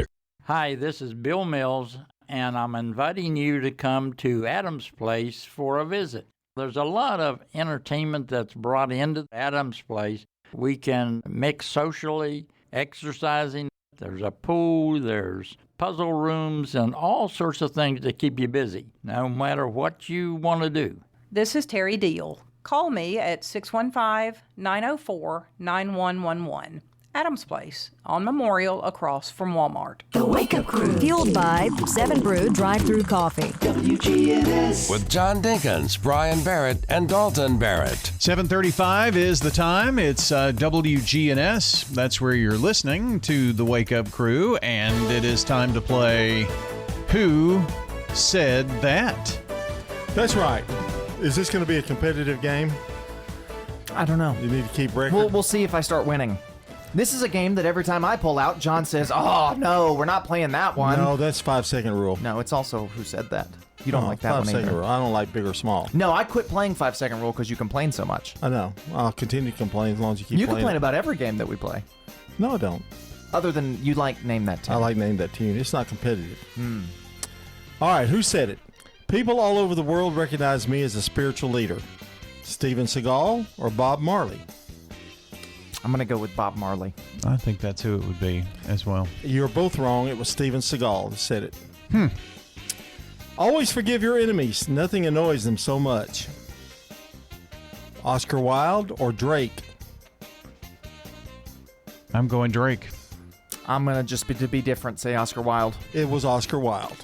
Hi, this is Bill Mills, and I'm inviting you to come to Adams Place for a visit. There's a lot of entertainment that's brought into Adams Place. We can mix socially, exercising. There's a pool, there's puzzle rooms, and all sorts of things to keep you busy, no matter what you want to do. This is Terry Deal. Call me at 615-904-9111. Adams Place on Memorial across from Walmart. The Wake Up Crew. Fueled by 7 Brew Drive-Thru Coffee. WGNS. With John Dinkins, Brian Barrett, and Dalton Barrett. 7:35 is the time. It's WGNS. That's where you're listening to the Wake Up Crew, and it is time to play Who Said That? That's right. Is this going to be a competitive game? I don't know. You need to keep record? We'll see if I start winning. This is a game that every time I pull out, John says, "Oh, no, we're not playing that one." No, that's 5-second rule. No, it's also Who Said That. You don't like that one 5-second either. rule. I don't like big or small. No, I quit playing 5-second rule because you complain so much. I know. I'll continue to complain as long as you keep You playing. complain about every game that we play. No, I don't. Other than you like Name That Tune. I like Name That Tune. It's not competitive. All right, who said it? People all over the world recognize me as a spiritual leader. Steven Seagal or Bob Marley? I'm going to go with Bob Marley. I think that's who it would be as well. You're both wrong. It was Steven Seagal that said it. Always forgive your enemies. Nothing annoys them so much. Oscar Wilde or Drake? I'm going Drake. I'm going to just to be different, say Oscar Wilde. It was Oscar Wilde.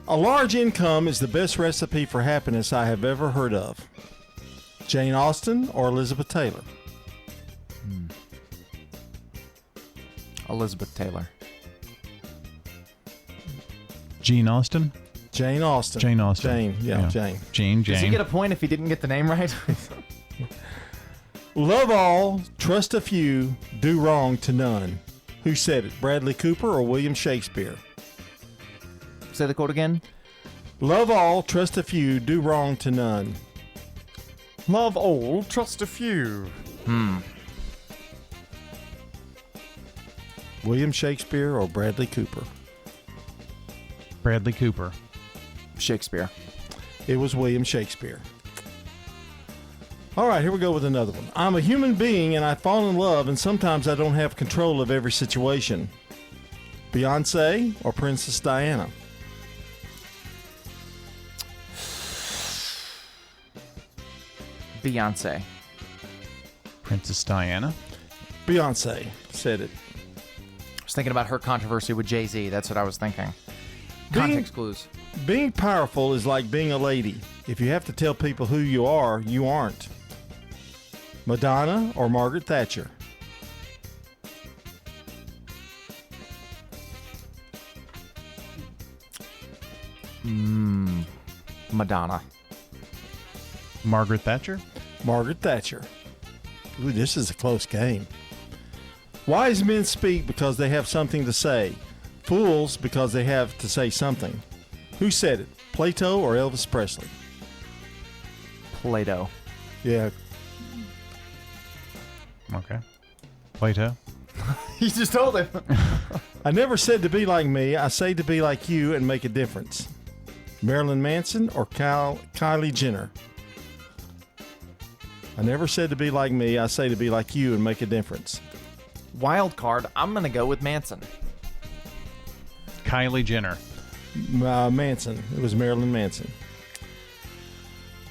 A large income is the best recipe for happiness I have ever heard of. Jane Austen or Elizabeth Taylor? Elizabeth Taylor. Jane Austen? Jane Austen. Jane Austen. Jane, yeah. Jane. Jane. Does he get a point if he didn't get the name right? Love all, trust a few, do wrong to none. Who said it? Bradley Cooper or William Shakespeare? Say the quote again. Love all, trust a few, do wrong to none. Love all, trust a few. William Shakespeare or Bradley Cooper? Bradley Cooper. Shakespeare. It was William Shakespeare. All right, here we go with another one. I'm a human being and I fall in love, and sometimes I don't have control of every situation. Beyonce or Princess Diana? Beyonce. Princess Diana? Beyonce said it. I was thinking about her controversy with Jay-Z. That's what I was thinking. Context clues. Being powerful is like being a lady. If you have to tell people who you are, you aren't. Madonna or Margaret Thatcher? Madonna. Margaret Thatcher? Margaret Thatcher. Ooh, this is a close game. Wise men speak because they have something to say. Fools because they have to say something. Who said it? Plato or Elvis Presley? Plato. Yeah. Okay. Plato. You just told him. I never said to be like me. I say to be like you and make a difference. Marilyn Manson or Kylie Jenner? I never said to be like me. I say to be like you and make a difference. Wild card. I'm going to go with Manson. Kylie Jenner. Manson. It was Marilyn Manson.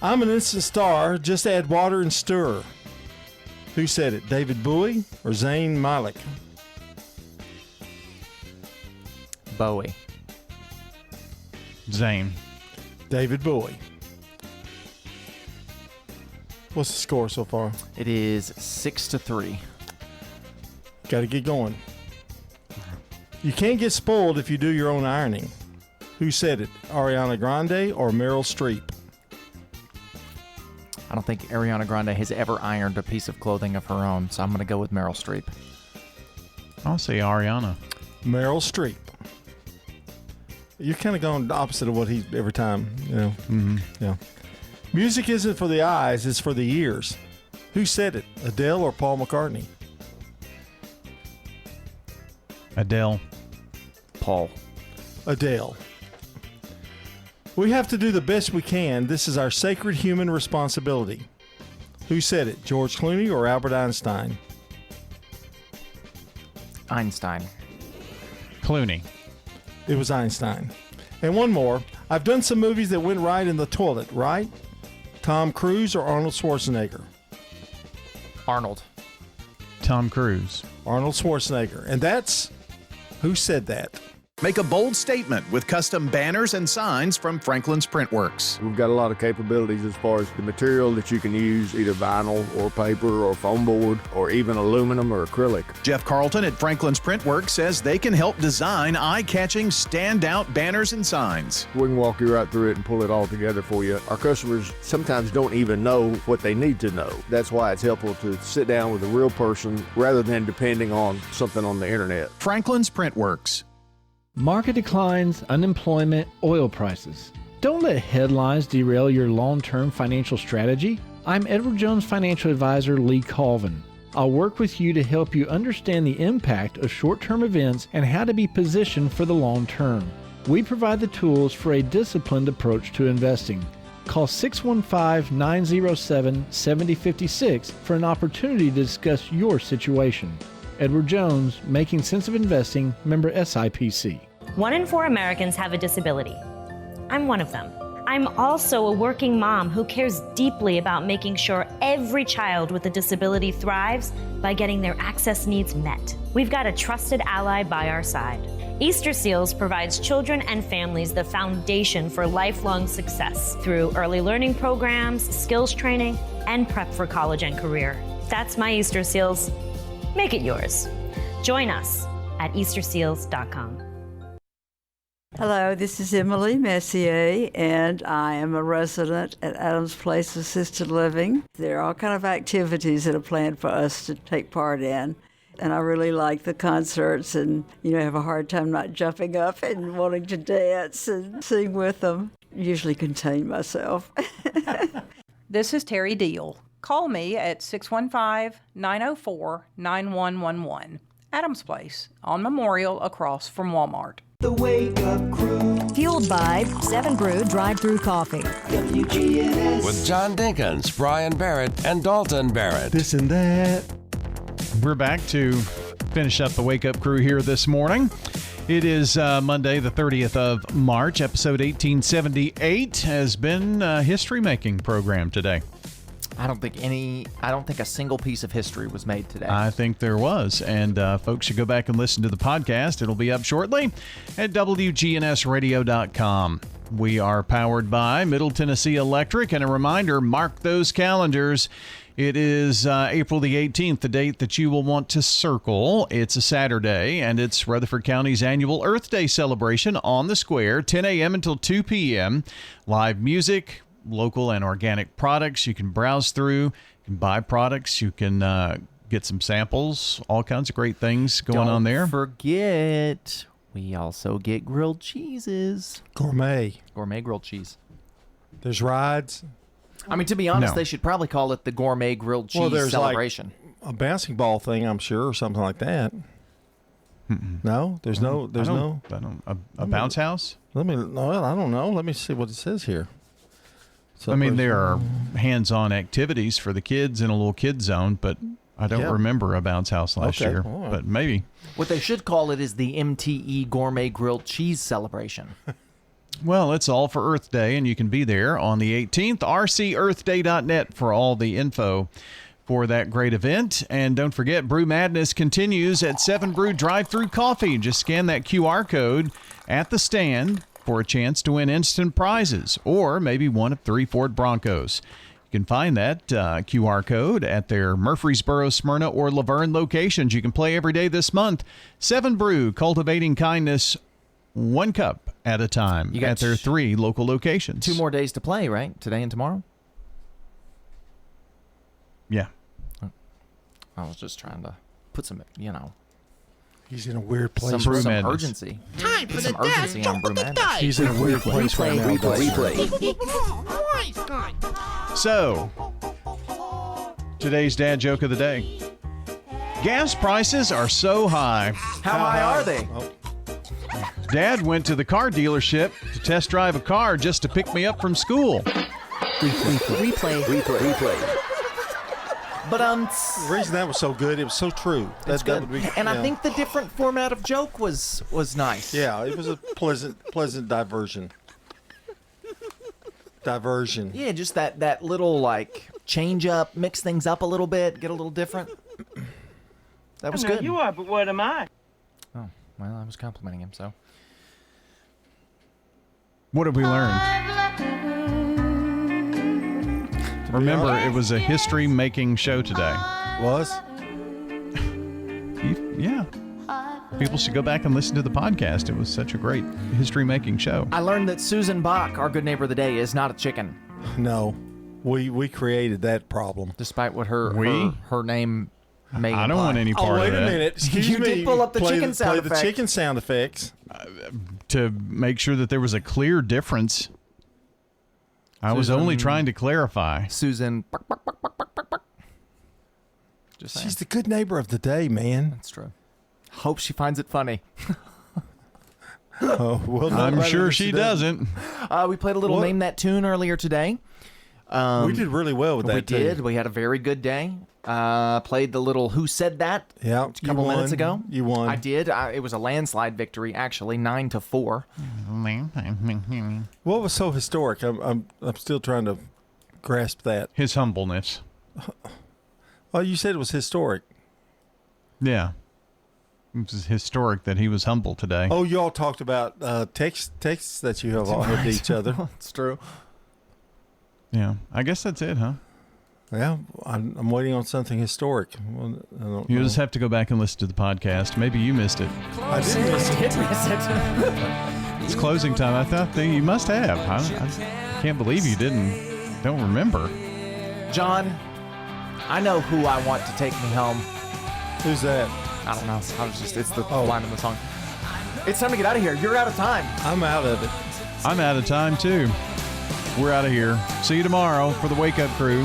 I'm an instant star. Just add water and stir. Who said it? David Bowie or Zayn Malik? Bowie. Zayn. David Bowie. What's the score so far? It is 6-3. Got to get going. You can't get spoiled if you do your own ironing. Who said it? Ariana Grande or Meryl Streep? I don't think Ariana Grande has ever ironed a piece of clothing of her own, so I'm going to go with Meryl Streep. I'll say Ariana. Meryl Streep. You're kind of going the opposite of what he every time, you know. Mm-hmm. Yeah. Music isn't for the eyes, it's for the ears. Who said it? Adele or Paul McCartney? Adele. Paul. Adele. We have to do the best we can. This is our sacred human responsibility. Who said it? George Clooney or Albert Einstein? Einstein. Clooney. It was Einstein. And one more. I've done some movies that went right in the toilet, right? Tom Cruise or Arnold Schwarzenegger? Arnold. Tom Cruise. Arnold Schwarzenegger. And that's Who Said That? Make a bold statement with custom banners and signs from Franklin's Printworks. We've got a lot of capabilities as far as the material that you can use, either vinyl or paper or foam board or even aluminum or acrylic. Jeff Carlton at Franklin's Printworks says they can help design eye-catching, standout banners and signs. We can walk you right through it and pull it all together for you. Our customers sometimes don't even know what they need to know. That's why it's helpful to sit down with a real person rather than depending on something on the internet. Franklin's Printworks. Market declines, unemployment, oil prices. Don't let headlines derail your long-term financial strategy. I'm Edward Jones Financial Advisor Lee Colvin. I'll work with you to help you understand the impact of short-term events and how to be positioned for the long term. We provide the tools for a disciplined approach to investing. Call 615-907-7056 for an opportunity to discuss your situation. Edward Jones, Making Sense of Investing, member SIPC. 1 in 4 Americans have a disability. I'm one of them. I'm also a working mom who cares deeply about making sure every child with a disability thrives by getting their access needs met. We've got a trusted ally by our side. Easter Seals provides children and families the foundation for lifelong success through early learning programs, skills training, and prep for college and career. That's my Easter Seals. Make it yours. Join us at easterseals.com. Hello, this is Emily Messier, and I am a resident at Adams Place Assisted Living. There are all kind of activities that are planned for us to take part in. And I really like the concerts and, have a hard time not jumping up and wanting to dance and sing with them. Usually contain myself. This is Terry Deal. Call me at 615-904-9111. Adams Place on Memorial across from Walmart. The Wake Up Crew. Fueled by 7 Brew Drive-Thru Coffee. WGNS. With John Dinkins, Brian Barrett, and Dalton Barrett. This and that. We're back to finish up the Wake Up Crew here this morning. It is Monday, the 30th of March. Episode 1878 has been a history-making program today. I don't think a single piece of history was made today. I think there was, and folks should go back and listen to the podcast. It'll be up shortly at WGNSradio.com. We are powered by Middle Tennessee Electric, and a reminder, mark those calendars. It is April the 18th, the date that you will want to circle. It's a Saturday, and it's Rutherford County's annual Earth Day celebration on the square, 10 a.m. until 2 p.m. Live music, local and organic products you can browse through. You can buy products. You can get some samples. All kinds of great things going on there. Don't forget, we also get grilled cheeses. Gourmet grilled cheese. There's rides. I mean, to be honest, they should probably call it the gourmet grilled cheese celebration. Like a bouncing ball thing, I'm sure, or something like that. No, there's no. A bounce house. I don't know. Let me see what it says here. I mean, there are hands-on activities for the kids in a little kid zone, but I don't remember a bounce house last year, all right. but maybe. What they should call it is the MTE Gourmet Grilled Cheese Celebration. Well, it's all for Earth Day, and you can be there on the 18th. rcearthday.net for all the info for that great event. And don't forget, Brew Madness continues at 7 Brew Drive-Thru Coffee. Just scan that QR code at the stand for a chance to win instant prizes, or maybe one of 3 Ford Broncos. You can find that QR code at their Murfreesboro, Smyrna, or Laverne locations. You can play every day this month. 7 Brew, cultivating kindness 1 cup at a time at their 3 local locations. 2 more days to play, right? Today and tomorrow? Yeah. I was just trying to put some, He's in a weird place. Some right now. urgency. Time for Some the dad urgency joke on Brew of the Madness. day. He's in a weird place right now. So, today's dad joke of the day. Gas prices are so high. How high are they? Dad went to the car dealership to test drive a car just to pick me up from school. Replay. But the reason that was so good, it was so true. That's that good. would be, And I think the different format of joke was nice. Yeah, it was a pleasant diversion. Yeah, just that little change up, mix things up a little bit, get a little different. That was good. You are, but what am I? Oh, well, I was complimenting him, so. What did we learn? Remember, it was a history-making show today. Was? Yeah. People should go back and listen to the podcast. It was such a great history-making show. I learned that Susan Bach, our good neighbor of the day, is not a chicken. No. We created that problem. Despite what her name may I don't imply. want any part wait of that. a minute. Excuse You me. did pull up the chicken sound Play effect. the chicken sound effects. To make sure that there was a clear difference. I was only trying to clarify. Susan. Just She's the good neighbor of the day, man. That's true. Hope she finds it funny. I'm sure she doesn't. We played a little Name That Tune earlier today. We did really well with that. We did. We had a very good day. Played the little Who Said That a couple minutes ago. You won. I did. It was a landslide victory, actually, 9-4. What was so historic? I'm still trying to grasp that. His humbleness. Oh, you said it was historic. Yeah. It was historic that he was humble today. Oh, you all talked about texts that you have all had to each other. It's true. Yeah. I guess that's it, huh? Yeah, I'm waiting on something historic. Well, I don't You know. just have to go back and listen to the podcast. Maybe you missed it. I did miss it. It's closing time. I thought that you must have. I can't believe you don't remember. John, I know who I want to take me home. Who's that? I don't know. It's the line of the song. It's time to get out of here. You're out of time. I'm out of it. I'm out of time, too. We're out of here. See you tomorrow for the Wake Up Crew.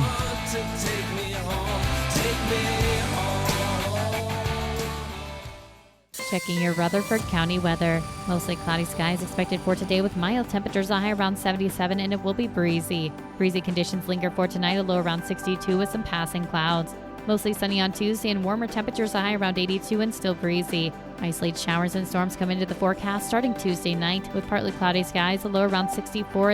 Checking your Rutherford County weather. Mostly cloudy skies expected for today with mild temperatures, a high around 77, and it will be breezy. Breezy conditions linger for tonight, a low around 62 with some passing clouds. Mostly sunny on Tuesday and warmer temperatures, a high around 82 and still breezy. Isolated showers and storms come into the forecast starting Tuesday night with partly cloudy skies, a low around 64.